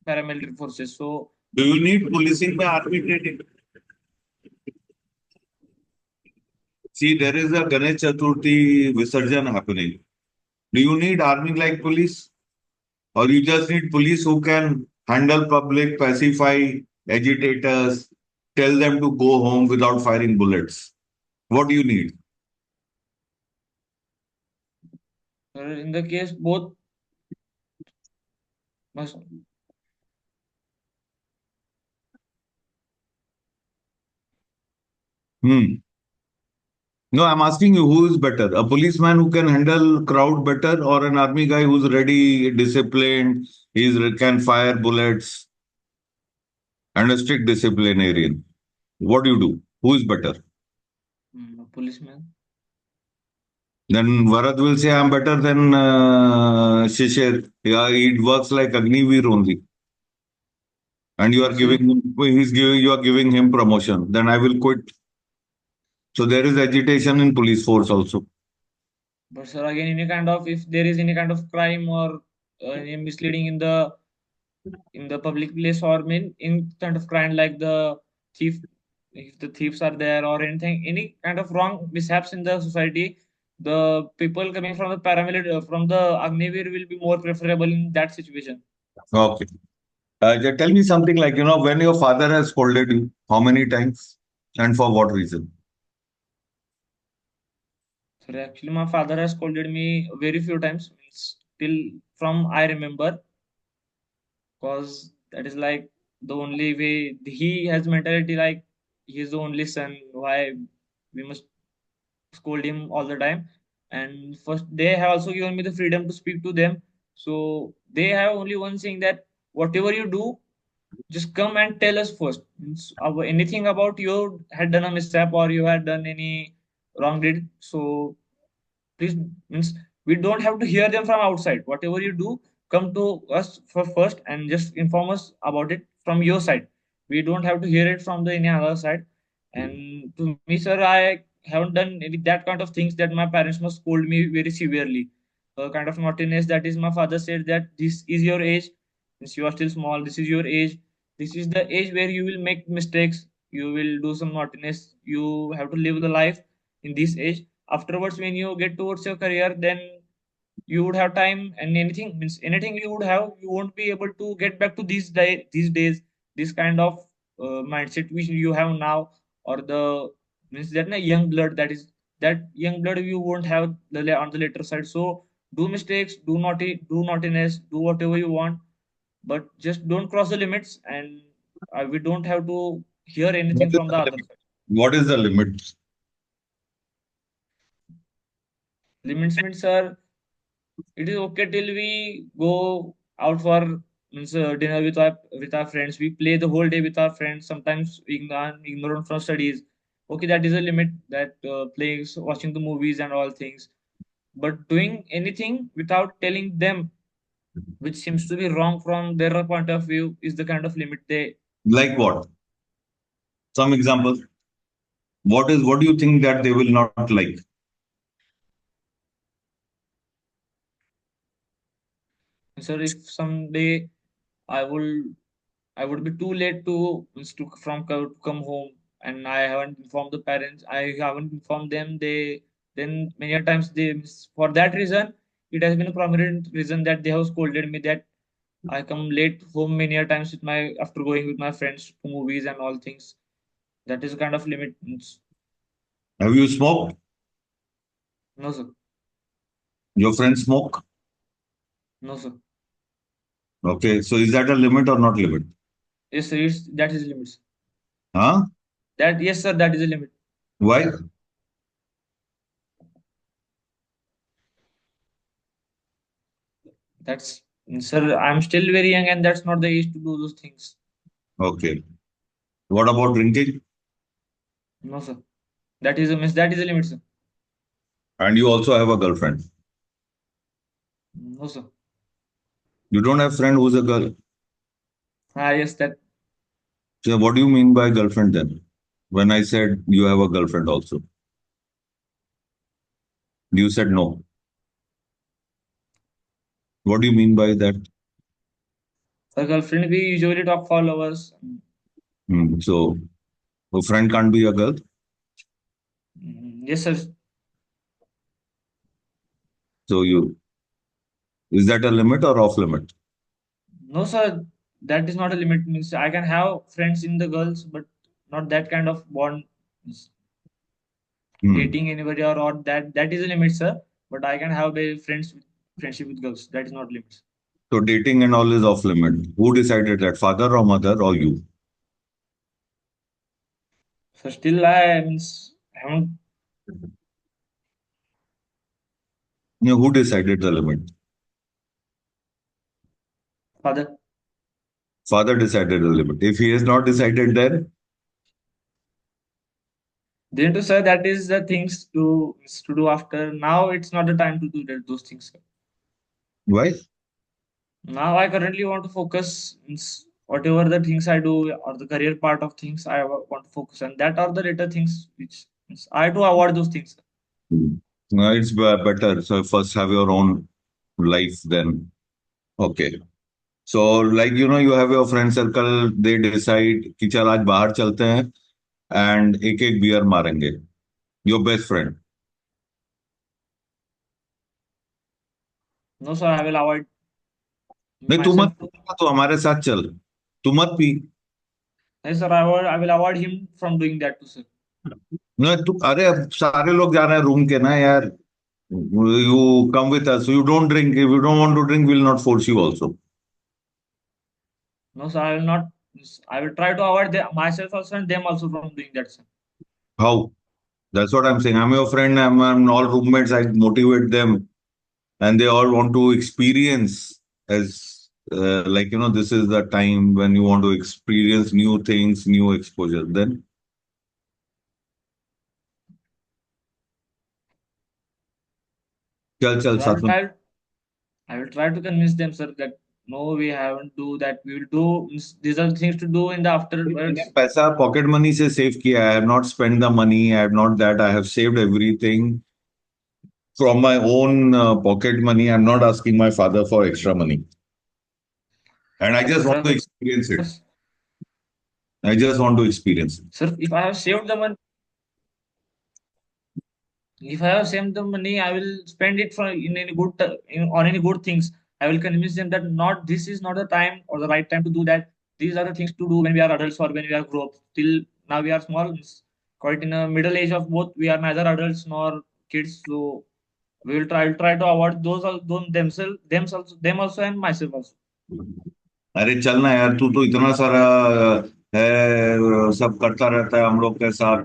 paramilitary forces. So, Do you need policing by army training? See, there is a Ganesh Chaturthi Visarjan happening. Do you need army like police? Or you just need police who can handle public, pacify agitators, tell them to go home without firing bullets? What do you need? in the case both must. Hmm. No, I'm asking you who is better? A policeman who can handle crowd better or an army guy who's ready, disciplined, can fire bullets and a strict disciplinarian? What do you do? Who is better? Policeman. Then Varad will say, I'm better than Shishir. Yeah, it works like Agniveer only. And you are But sir, you are giving him promotion. Then I will quit. So there is agitation in police force also. but sir, again, any kind of if there is any kind of crime or any misleading in the public place or mean in kind of crime like the thief, if the thieves are there or anything, any kind of wrong mishaps in the society, the people coming from the paramilitary from the Agnivir will be more preferable in that situation. Okay. Just tell me something like, when your father has scolded you, how many times and for what reason? So actually, my father has scolded me very few times, means till from I remember, because that is like the only way he has mentality like he is the only son. Why we must scold him all the time? And first, they have also given me the freedom to speak to them. So they have only one thing that whatever you do, just come and tell us first. Means anything about you had done a mishap or you had done any wrong deed. So please, means we don't have to hear them from outside. Whatever you do, come to us for first and just inform us about it from your side. We don't have to hear it from the any other side. And to me, sir, I haven't done that kind of things that my parents must scold me very severely. A kind of naughtiness, that is, my father said that this is your age, since you are still small, this is your age, this is the age where you will make mistakes, you will do some naughtiness, you have to live the life in this age. Afterwards, when you get towards your career, then you would have time, and anything, means anything you would have, you won't be able to get back to these days, this kind of mindset which you have now, or the means that young blood, that is that young blood you won't have on the later side. So do mistakes, do naughtiness, do whatever you want, but just don't cross the limits, and we don't have to hear What anything is from the the other limit? side. What is the limit? Limits means are, it is okay till we go out for means dinner with our friends. We play the whole day with our friends. Sometimes ignorant from studies. Okay, that is a limit. That playing, watching the movies and all things. But doing anything without telling them, which seems to be wrong from their point of view, is the kind of limit they. Like what? Some examples. What do you think that they will not like? Sir, if someday I will I would be too late to to come home, and I haven't informed the parents. I haven't informed them. They then many a times they, for that reason, it has been a prominent reason that they have scolded me that I come late home many a times with my after going with my friends to movies and all things. That is a kind of limit. Have you smoked? No sir, Your friends smoke? no sir. Okay, so is that a limit or not limit? Yes, sir. That is the limit. Huh? That yes, sir. That is the limit. Why? That's sir. I'm still very young, and that's not the age to do those things. Okay. What about drinking? No, sir. That is a miss. That is the limit, sir. And you also have a girlfriend. No, sir. You don't have friend who's a girl. Ah, yes, that. So what do you mean by girlfriend then? When I said you have a girlfriend also, you said no. What do you mean by that? For girlfriend, we usually talk for lovers. So a friend can't be a girl. Yes, sir. So you is that a limit or off limit? No, sir. That is not a limit. Means I can have friends in the girls, but not that kind of bond. Means Hmm. dating anybody or that. That is a limit, sir. But I can have friendship with girls. That is not limits. So dating and all is off limit. Who decided that? Father or mother or you? So still, I means haven't No, who decided the limit? father. Father decided the limit. If he has not decided, then Then to say that is the things to do after. Now it's not the time to do those things. why? Now I currently want to focus whatever the things I do or the career part of things I want to focus on. That are the later things which I do avoid those things. No, it's better. So first have your own life, then okay. So like you have your friend circle. They decide कि चल आज बाहर चलते हैं and एक एक beer मारेंगे. Your best friend. No, sir, I will avoid नहीं तू मत myself. तो हमारे साथ चल. तू मत P. Yes, sir, I will avoid him from doing that too, sir. नहीं तू अरे अब सारे लोग जा रहे हैं रूम के ना यार. You come with us. You don't drink. If you don't want to drink, we'll not force you also. No, sir, I will not. I will try to avoid myself also and them also from doing that, sir. How? That's what I'm saying. I'm your friend. I'm all roommates. I motivate them, and they all want to experience as this is the time when you want to experience new things, new exposure. Then चल चल So साथ में. I will try to convince them, sir, that no, we haven't do that. We will do these are the things to do in the मैंने afterwards. पैसा pocket money से save किया. I have not spent the money. I have not that. I have saved everything from my own pocket money. I'm not asking my father for extra money. And I just want to Sir, experience it. I just want to experience it. sir, if I have saved the money, if I have saved the money, I will spend it for in any good on any good things. I will convince them that not this is not the time or the right time to do that. These are the things to do when we are adults or when we are grown up. Till now we are small, quite in a middle age of both. We are neither adults nor kids, so we will try to avoid those them also and myself also. अरे चलना यार तू तो इतना सारा है सब करता रहता है हम लोग के साथ.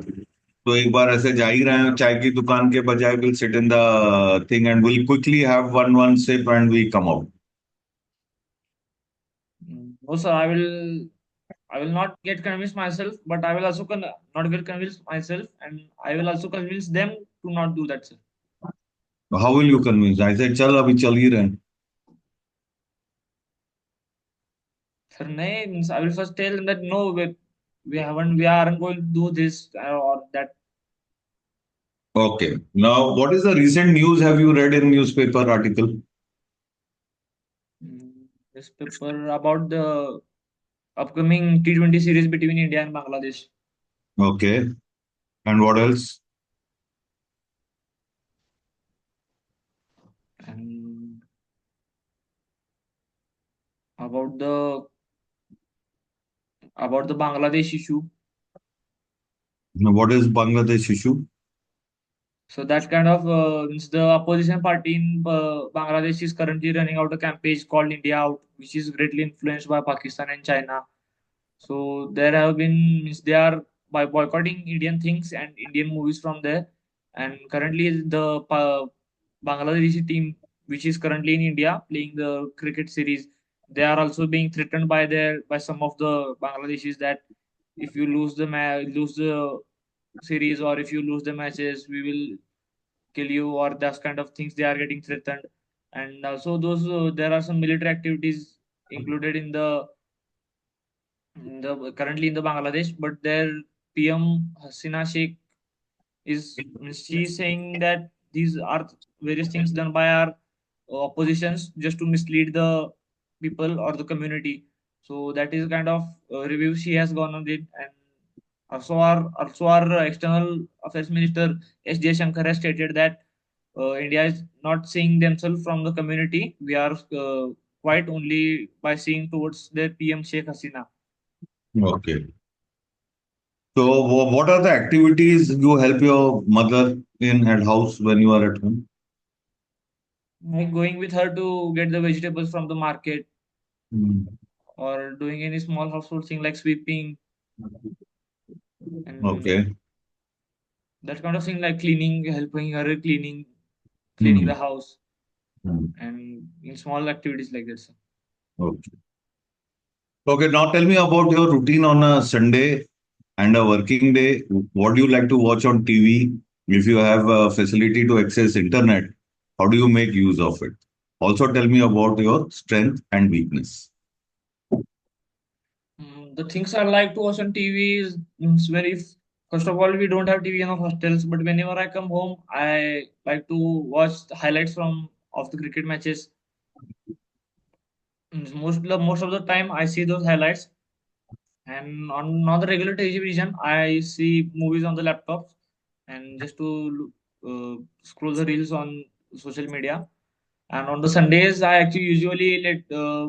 तो एक बार ऐसे जा ही रहे हैं चाय की दुकान के बजाय will sit in the thing and will quickly have one sip and we come out. Also, I will not get convinced myself, but I will also not get convinced myself, and I will also convince them to not do that, sir. How will you convince? I say चल अभी चल ही रहे हैं. Sir, means I will first tell them that no, we aren't going to do this or that. Okay. Now, what is the recent news have you read in newspaper article? Newspaper about the upcoming T20 series between India and Bangladesh, Okay. And what else? and about the Bangladesh issue. Now, what is Bangladesh issue? So that kind of means the opposition party in Bangladesh is currently running out a campaign called India Out, which is greatly influenced by Pakistan and China. So there have been means they are by boycotting Indian things and Indian movies from there. And currently the Bangladeshi team, which is currently in India playing the cricket series, they are also being threatened by some of the Bangladeshis that if you lose the series, or if you lose the matches, we will kill you, or that kind of things they are getting threatened. And also those there are some military activities included in the currently in the Bangladesh, but their PM Hasina Sheikh is she's saying that these are various things done by our oppositions just to mislead the people or the community. So that is kind of review she has gone on it. And also our external affairs minister S. J. Shankar has stated that India is not seeing themselves from the community. We are quite only by seeing towards their PM Sheikh Hasina. Okay. So, what are the activities you help your mother in at house when you are at home? Like going with her to get the vegetables from the market, Hmm. or doing any small household thing like sweeping and Okay. that kind of thing, like cleaning, helping her cleaning Hmm. the house, Hmm. and in small activities like that. Sir. Okay. Okay. Now tell me about your routine on a Sunday and a working day. What do you like to watch on TV? If you have a facility to access internet, how do you make use of it? Also, tell me about your strength and weakness. The things I like to watch on TV is very. First of all, we don't have TV in our hostels, but whenever I come home, I like to watch the highlights from of the cricket matches. Most of the time, I see those highlights. And on the regular television, I see movies on the laptop and just to scroll the reels on social media. And on the Sundays, I actually usually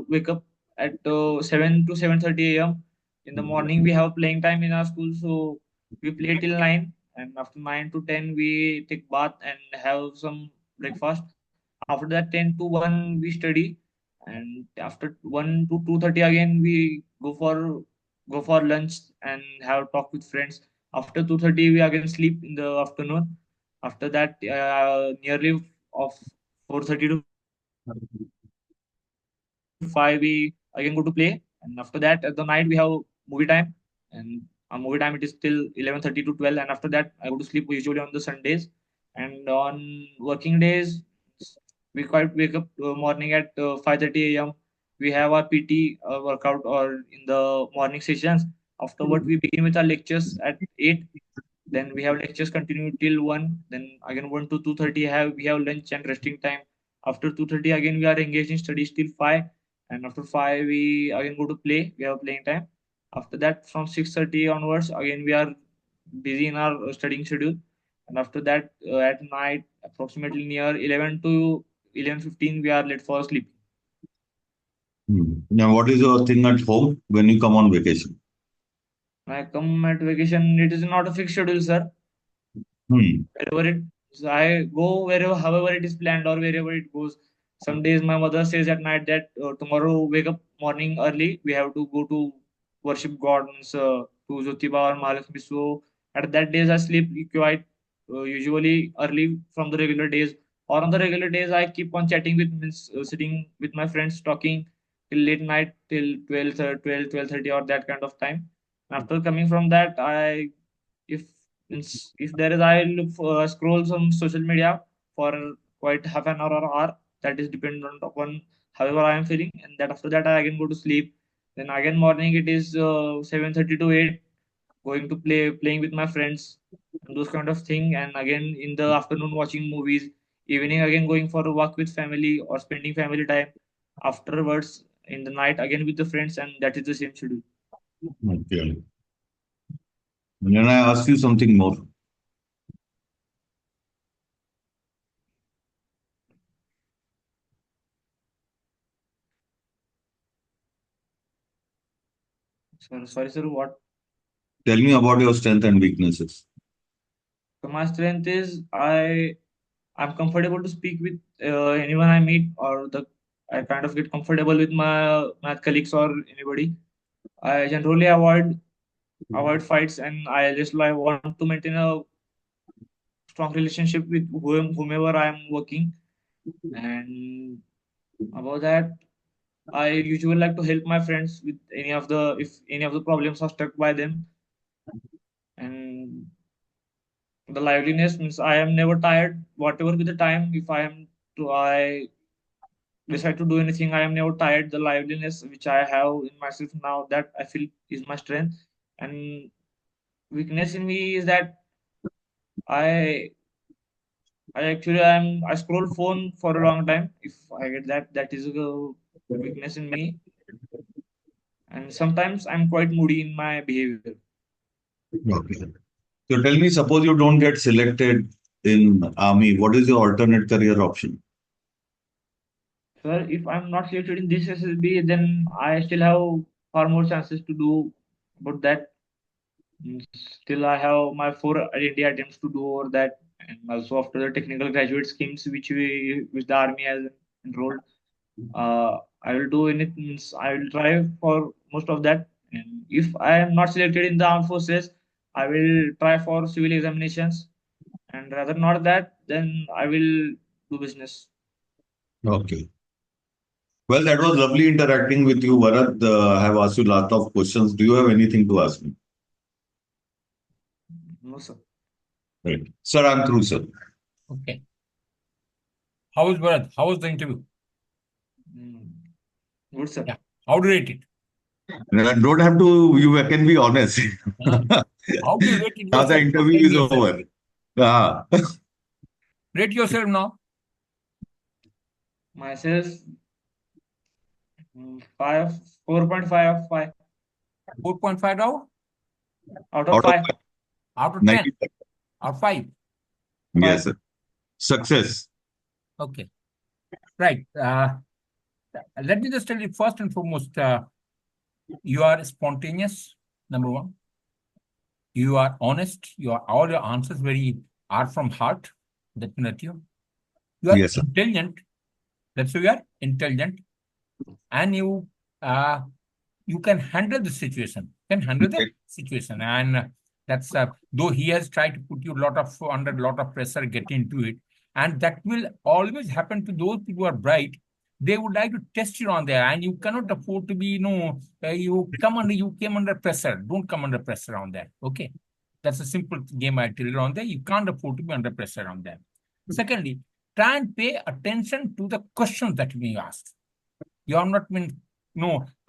wake up at 7 to 7:30 a.m. In the morning, we have playing time in our school, so we play till 9. And after 9 to 10, we take bath and have some breakfast. After that, 10 to 1, we study. And after 1 to 2:30 again, we go for lunch and have talk with friends. After 2:30, we again sleep in the afternoon. After that, nearly of 4:30 to 5, we again go to play. And after that, at the night, we have movie time. And our movie time, it is till 11:30 to 12. And after that, I go to sleep usually on the Sundays. And on working days, we quite wake up morning at 5:30 a.m. We have our PT workout or in the morning sessions. Afterward, we begin with our lectures at 8. Then we have lectures continue till 1. Then again 1 to 2:30 we have lunch and resting time. After 2:30 again we are engaged in studies till 5. And after 5 we again go to play. We have playing time. After that from 6:30 onwards again we are busy in our studying schedule. And after that at night approximately near 11 to 11:15 we are late for sleep. Hmm. Now, what is your thing at home when you come on vacation? When I come at vacation, it is not a fixed schedule, sir. Hmm. Wherever it so I go wherever however it is planned or wherever it goes. Some days my mother says at night that tomorrow wake up morning early, we have to go to worship gods to Jyotiba or Mahalakshmi. So at that days I sleep quite usually early from the regular days. Or on the regular days I keep on chatting with means sitting with my friends talking till late night till 12:30 or that kind of time. After coming from that, I if if there is I look for scroll some social media for quite half an hour or hour. That is dependent upon however I am feeling. And that after that I again go to sleep. Then again morning it is 7:30 to 8, going to playing with my friends and those kind of thing. And again in the afternoon watching movies. Evening again going for a walk with family or spending family time. Afterwards in the night again with the friends, and that is the same schedule. Okay. And then I ask you something more. Sorry sir, what? Tell me about your strength and weaknesses. So my strength is I'm comfortable to speak with anyone I meet, or the I kind of get comfortable with my colleagues or anybody. I generally avoid fights, and I just like want to maintain a strong relationship with whomever I am working. And about that, I usually like to help my friends with any of the if any of the problems are stuck by them. And the liveliness means I am never tired, whatever be the time. If I decide to do anything, I am never tired. The liveliness which I have in myself now, that I feel is my strength. And weakness in me is that I I scroll phone for a long time. If I get that, that is a weakness in me. And sometimes I'm quite moody in my behavior. Okay. So tell me, suppose you don't get selected in army, what is your alternate career option? So if I'm not selected in this SSB, then I still have far more chances to do about that. Still, I have my four identity attempts to do over that, and also after the technical graduate schemes which the army has enrolled, I will do anything. I will try for most of that, and if I am not selected in the armed forces, I will try for civil examinations, and rather not that, then I will do business. Okay. Well, that was lovely interacting with you, Varad. I have asked you a lot of questions. Do you have anything to ask me? No, sir. Right. Sir, I'm through, sir. Okay. How was Bharat? How was the interview? Good, sir. Yeah. How do you rate it? Don't have to, you can be honest. How do you rate it Now the yourself? interview Tell is yourself. over. Ah. Rate yourself now. Myself, 4.5 of 5 4.5 out out of Out of 5. of 10 90. or 5. Yes, sir. Success. Okay. Right. Let me just tell you first and foremost, you are spontaneous, number one. You are honest. All your answers are from heart. Definitely. You are Yes, sir. intelligent. That's why you are intelligent. And you can handle the situation. And that's though he has tried to put you under a lot of pressure, get into it. And that will always happen to those people who are bright. They would like to test you on there, and you cannot afford to be, you came under pressure. Don't come under pressure on that. Okay. That's a simple game I tell you on there. You can't afford to be under pressure on that. Secondly, try and pay attention to the questions that you ask. You are not been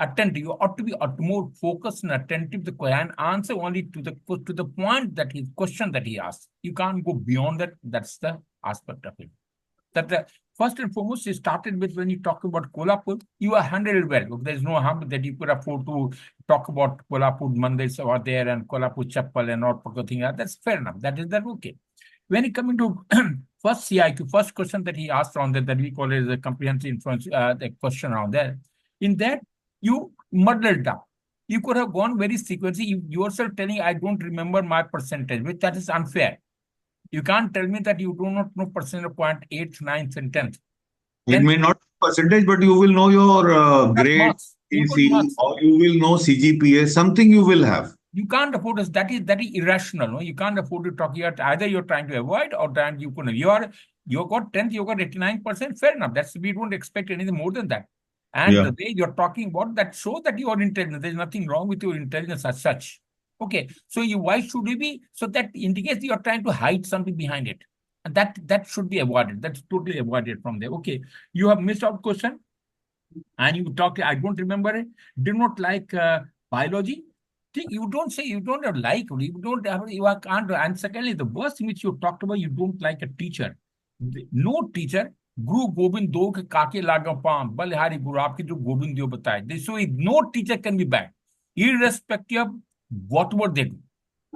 attentive. You ought to be more focused and attentive and answer only to the point that his question that he asked. You can't go beyond that. That's the aspect of it. That first and foremost, you started with when you talk about Kolhapur, you are handled well. There's no harm that you could afford to talk about Kolhapur mandirs over there and Kolhapur chappal and all thing. That's fair enough. That okay. When it coming to first CIQ, first question that he asked on that we call it a comprehensive influence, the question around there. In that, you muddled up. You could have gone very sequentially. You yourself telling, I don't remember my percentage, which that is unfair. You can't tell me that you do not know percentage point 8th, 9th, and 10th. It may not be percentage, but you will know your grade, PC, or you will know CGPA, something you will have. You can't afford this. That is irrational. No, you can't afford to talk here. Either you're trying to avoid or trying you couldn't. You got 10th, you got 89%. Fair enough. We don't expect anything more than that. And the way you're talking about that shows that you are intelligent. There's nothing wrong with your intelligence as such. Okay. So why should you be? So that indicates you're trying to hide something behind it. And that should be avoided. That's totally avoided from there. Okay. You have missed out question. And you talked, I don't remember it. Did not like biology. You don't say you don't have like, you don't have, can't. And secondly, the worst thing which you talked about, you don't like a teacher. No teacher, Guru Gobind Do ke kake laga pam, balhari Guru, aapke jo Gobind Do bataye. So no teacher can be bad, irrespective of whatever they do.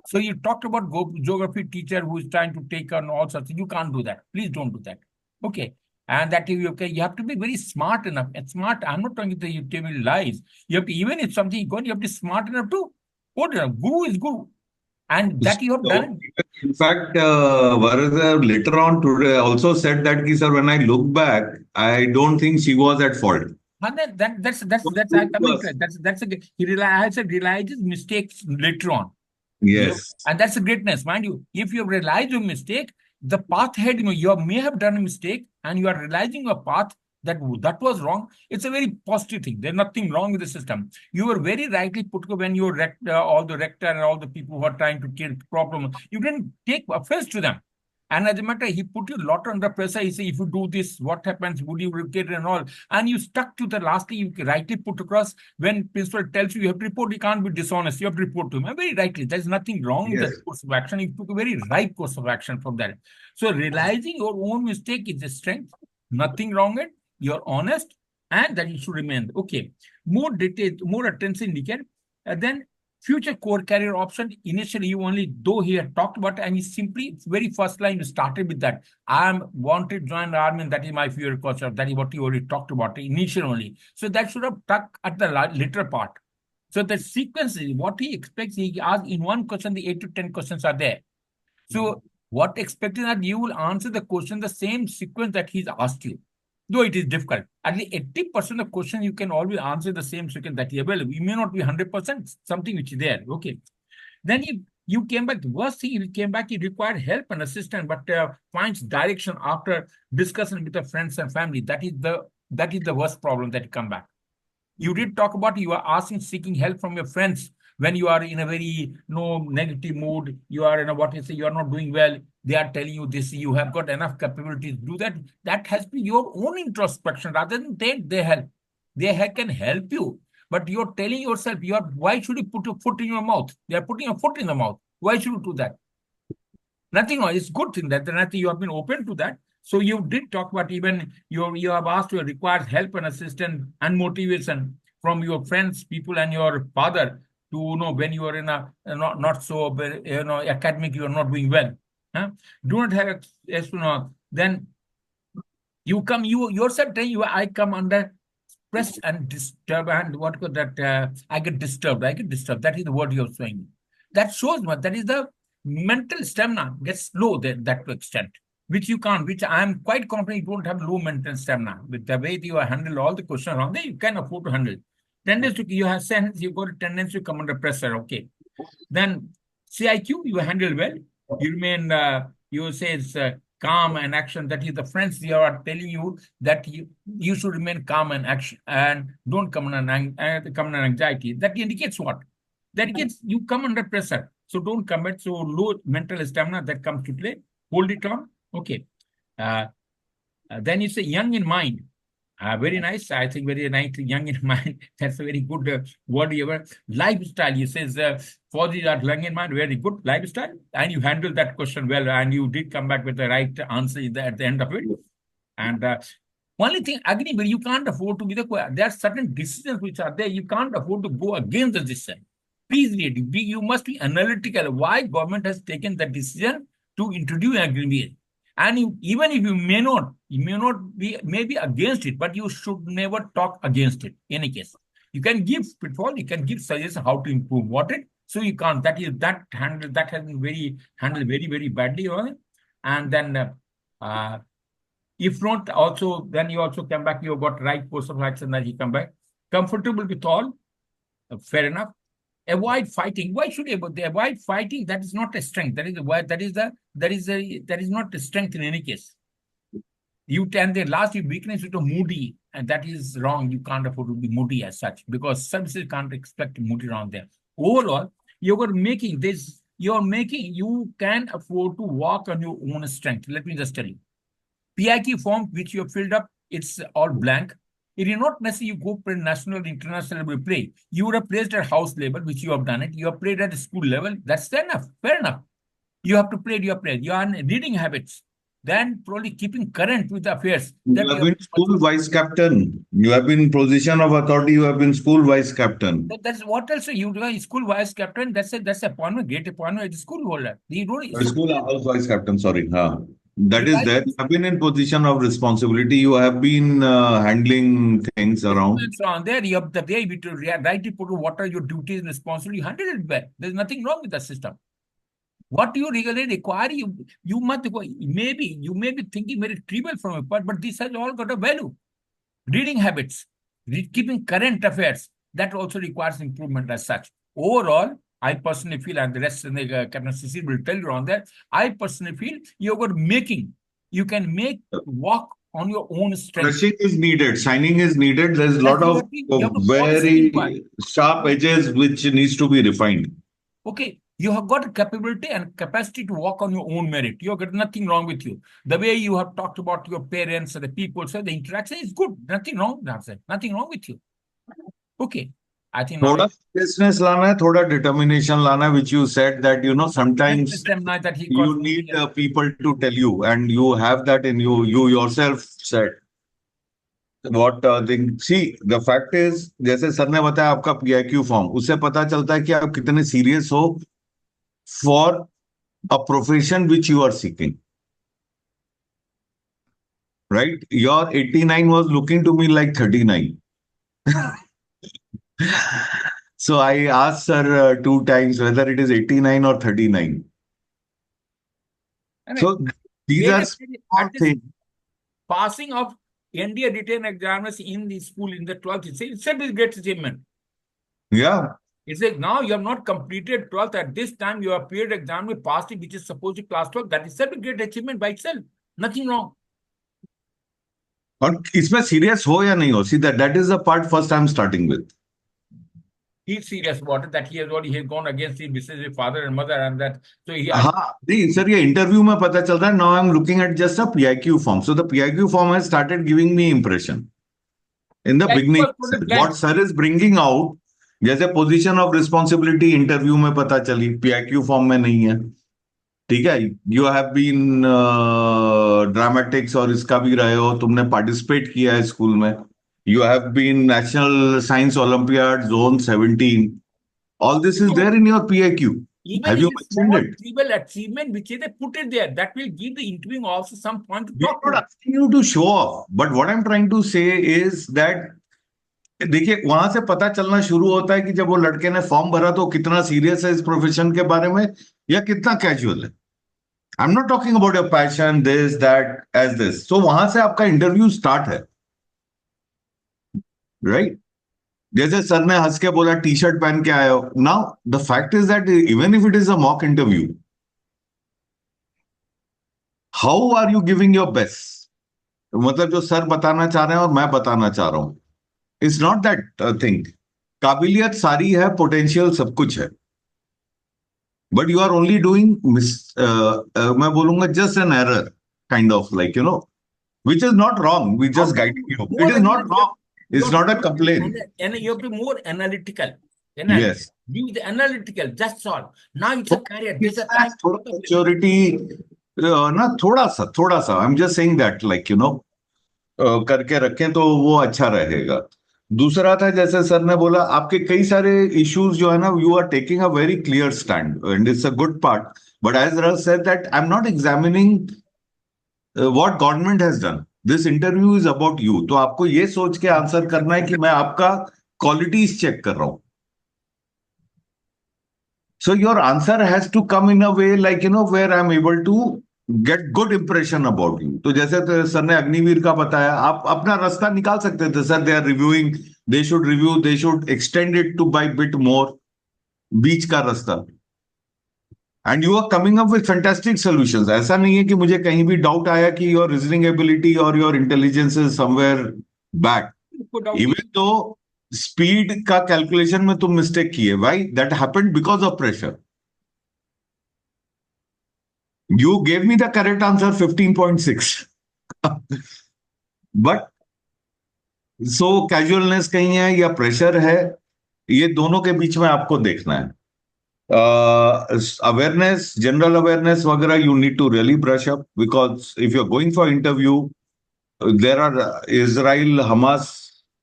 So you talked about geography teacher who is trying to take on all sorts. You can't do that. Please don't do that. Okay. And that you have to be very smart enough. And smart, I'm not talking that you tell me lies. You have to, even if something is good, you have to be smart enough to put it up. Guru is Guru. And that you have done. In fact, Varad later on today also said that, sir, when I look back, I don't think she was at fault. And then that's I coming to it. That's a realizes mistakes later on. Yes. And that's a greatness, mind you. If you realize your mistake, the path ahead, you may have done a mistake and you are realizing your path that was wrong. It's a very positive thing. There's nothing wrong with the system. You were very rightly put when you wrecked all the rector and all the people who are trying to kill problem. You didn't take offense to them. And as a matter, he put you a lot under pressure. He said, if you do this, what happens? Would you report and all? And you stuck to the lastly, you rightly put across when principal tells you have to report, you can't be dishonest. You have to report to him. And very rightly, there's nothing wrong with that course of action. You took a very right course of action from that. So realizing your own mistake is a strength. Nothing wrong with it. You're honest and that you should remain. Okay. More detail, more attention needed. And then future core career option, initially you only, though he had talked about it, and he simply, very first line, you started with that. I am wanted to join the army, and that is my future course. That is what you already talked about, initially only. So that should have stuck at the later part. So the sequence is what he expects. He asks in one question, the 8 to 10 questions are there. So what expecting that you will answer the question the same sequence that he's asked you. Though it is difficult. At least 80% of questions you can always answer the same sequence that is available. You may not be 100%, something which is there. Okay. Then you came back, the worst thing, he came back, he required help and assistance, but finds direction after discussion with the friends and family. That is the worst problem that come back. You did talk about you are asking, seeking help from your friends when you are in a very negative mood. You are in a what you say, you are not doing well. They are telling you this, you have got enough capabilities to do that. That has to be your own introspection rather than they help. They can help you, but you're telling yourself, why should you put your foot in your mouth? They are putting a foot in the mouth. Why should you do that? Nothing wrong. It's a good thing that nothing you have been open to that. So you did talk about even you have asked to require help and assistance and motivation from your friends, people, and your father to know when you are in a not so academic, you are not doing well. Huh? Do not have then you come yourself tell you I come under stress and disturb and what could that I get disturbed. That is the word you're saying. That shows what that is the mental stamina gets low that to extent, which you can't, which I am quite confident you don't have low mental stamina. With the way you handle all the questions around there, you can afford to handle. Tendency to, you have sense, you've got a tendency to come under pressure, okay. Then CIQ, you handle well. You remain, you say it's calm and action. That is the friends you are telling you that you should remain calm and action and don't come under anxiety. That indicates what? That indicates you come under pressure. So don't commit. So low mental stamina that comes to play. Hold it on. Okay. Then you say young in mind. Very nice. I think very nice. Young in mind. That's a very good word. Lifestyle. You says for the young in mind. Very good lifestyle. And you handled that question well. And you did come back with the right answer at the end of it. And only thing, agree, but you can't afford to be there are certain decisions which are there. You can't afford to go against the decision. Please read. You must be analytical. Why government has taken the decision to introduce agreement. And even if you may not be maybe against it, but you should never talk against it. In any case, you can give pitfall, you can give suggestions how to improve what it. So you can't. That has been handled very very badly. And then if not, also then you also come back. You have got right course of action that you come back. Comfortable with all, fair enough. Avoid fighting. Why should you avoid fighting? That is not a strength. That is not a strength in any case. You tend the last weakness is to moody, and that is wrong. You can't afford to be moody as such because services can't expect moody around there. Overall, you can afford to walk on your own strength. Let me just tell you. PIQ form which you have filled up, it's all blank. It is not necessary you go play national, international level play. You would have placed at house level, which you have done it. You have played at school level. That's fair enough. Fair enough. You have to play your play. You are in reading habits. Then probably keeping current with the affairs. You have been school vice captain. You have been in position of authority. You have been school vice captain. That's what else you do. School vice captain. That's appointment, great appointment. It's school holder. You don't. School house vice captain. Sorry. That is there. You have been in position of responsibility. You have been handling things around. On there, you have the day to rightly put what are your duties and responsibilities. You handle it well. There's nothing wrong with the system. What you really require, you must you may be thinking very trivial from a part, but this has all got a value. Reading habits. keeping current affairs, that also requires improvement as such. Overall, I personally feel, and the rest of the Captain Cecil will tell you on that, I personally feel you can make walk on your own strength. Brushing is needed, shining is needed. There's a lot of very sharp edges which needs to be refined. Okay, you have got a capability and capacity to walk on your own merit. You have got nothing wrong with you. The way you have talked about your parents and the people, so the interaction is good. Nothing wrong, nothing wrong with you. Okay. I think thoda seriousness lana hai, thoda determination lana hai, which you said that, sometimes you need people to tell you, and you have that in you. You yourself said. What see, the fact is, जैसे sir ने बताया आपका PIQ form, उससे पता चलता है कि आप कितने सीरियस हो for a profession which you are seeking. Right? Your 89 was looking to me like 39. So I asked sir 2 times whether it is 89 or 39. So these are small things. Passing of NDA written examiners in the school in the 12th itself is great achievement. Yeah. It's like now you have not completed 12th. At this time, you have appeared exam with passed it, which is supposed to be class 12. That is a great achievement by itself. Nothing wrong. और इसमें serious हो या नहीं हो, see that is the part first I'm starting with. He's serious about it, that he has gone against his father and mother, and that so he. हाँ, नहीं sir, ये interview में पता चल रहा है. Now I'm looking at just a PIQ form. So the PIQ form has started giving me impression. In the beginning, what sir is bringing out, जैसे position of responsibility interview में पता चली, PIQ फॉर्म में नहीं है. ठीक है, you have been dramatics और इसका भी रहे हो, तुमने पार्टिसिपेट किया है स्कूल में. You have been national science olympiad zone 17. All this is there in your PIQ. Have you mentioned it? Trivial achievement which they put it there, that will give the interviewing also some point to talk. I'm not asking you to show off, but what I'm trying to say is that देखिए, वहां से पता चलना शुरू होता है कि जब वो लड़के ने फॉर्म भरा तो कितना सीरियस है इस प्रोफेशन के बारे में या कितना कैजुअल है. I am not talking about your passion, this that as this. So वहां से आपका इंटरव्यू स्टार्ट है, राइट? जैसे सर ने हंस के बोला टी शर्ट पहन के आए हो. Now the fact is that even if it is a mock interview, how are you giving your best? मतलब जो सर बताना चाह रहे हैं और मैं बताना चाह रहा हूं, इट्स नॉट दैट थिंग. काबिलियत सारी है, पोटेंशियल सब कुछ है, but you are only doing मैं बोलूंगा just an error kind of like which is not wrong. We just guiding you. It is not wrong. It's not a complaint. And you have to be more analytical. Yes. Be the analytical. That's all. Now it's a career. This is a time. Maturity. ना थोड़ा सा. I'm just saying that like करके रखें तो वो अच्छा रहेगा. दूसरा था, जैसे सर ने बोला, आपके कई सारे इश्यूज जो है ना, you are taking a very clear stand and it's a good part. But as Raj said that I am not examining what government has done. This interview is about you. तो आपको ये सोच के आंसर करना है कि मैं आपका क्वालिटीज चेक कर रहा हूं. So your answer has to come in a way like where I am able to get good impression about you. तो जैसे तो सर ने अग्निवीर का बताया, आप अपना रास्ता निकाल सकते थे. Sir they are reviewing, they should review, they should extend it to by bit more, बीच का रास्ता. And you are coming up with fantastic solutions. ऐसा नहीं है कि मुझे कहीं भी डाउट आया कि योर रीजनिंग एबिलिटी और your intelligence is somewhere back. Even though speed का कैलकुलेशन में तुम मिस्टेक किए, why that happened? Because of pressure. You gave me the correct answer, 15.6. But so casualness कहीं है या प्रेशर है, ये दोनों के बीच में आपको देखना है. Awareness, general awareness वगैरह, you need to really brush up, because if you're going for interview, there are Israel-Hamas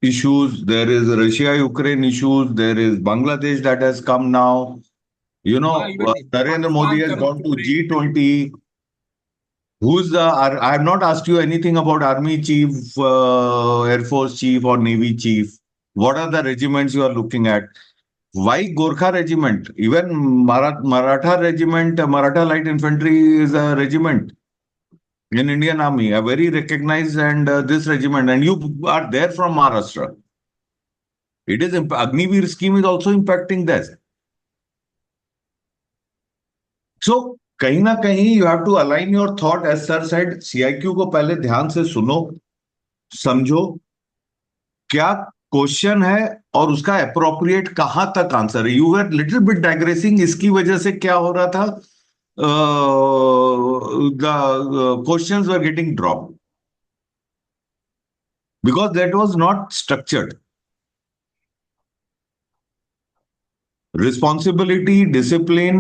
issues, there is Russia-Ukraine issues, there is Bangladesh that has come now. Narendra Modi has gone to G20. I have not asked you anything about Army Chief, Air Force Chief or Navy Chief. What are the regiments you are looking at? Why Gorkha Regiment? Even Maratha Regiment, Maratha Light Infantry is a regiment in Indian Army, a very recognized, and this regiment. And you are there from Maharashtra. It is Agniveer scheme is also impacting this. So कहीं ना कहीं you have to align your thought as sir said. CIQ को पहले ध्यान से सुनो, समझो क्या क्वेश्चन है और उसका अप्रोप्रिएट कहां तक आंसर है. You were little bit digressing. इसकी वजह से क्या हो रहा था, the questions were getting drop because that was not structured. Responsibility, discipline,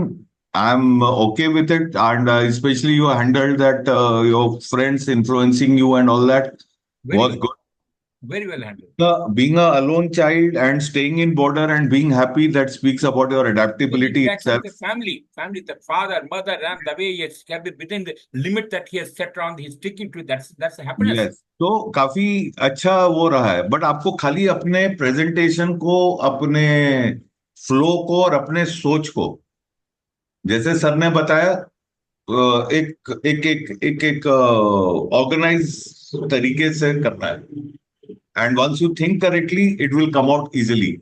I'm okay with it. And especially you handled that your friends influencing you and all that was Very, good. very well handled. Being a alone child and staying in border and being happy, that speaks about your adaptability itself. The family, the father, mother, and the way he has kept it within the limit that he has set around, he's sticking to it. That's happiness. Yes. तो काफी अच्छा वो रहा है. But आपको खाली अपने presentation को, अपने फ्लो को और अपने सोच को, जैसे सर ने बताया, एक एक एक एक एक ऑर्गेनाइज तरीके से करना है. And once you think correctly, it will come out easily.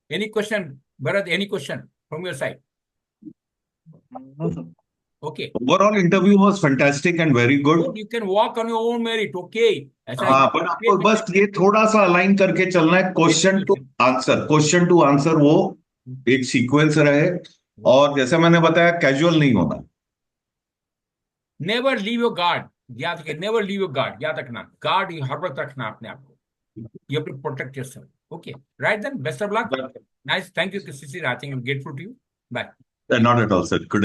Any question, Varad? Any question from your side? No, sir. Okay. Overall interview was fantastic and very good. You can walk on your own merit. Okay. हाँ, but आपको बस ये थोड़ा सा align करके चलना है. Question to answer वो एक सीक्वेंस रहे. और जैसे मैंने बताया, कैजुअल नहीं होना. Never leave your guard. याद रखिए, नेवर लीव योर गार्ड. याद रखना, गार्ड हर वक्त रखना अपने आप को. You have to protect yourself. Okay. Right then. Best of luck. Nice. Thank you, Sisir. I think I'm grateful to you. Bye. Not at all, sir. Good day.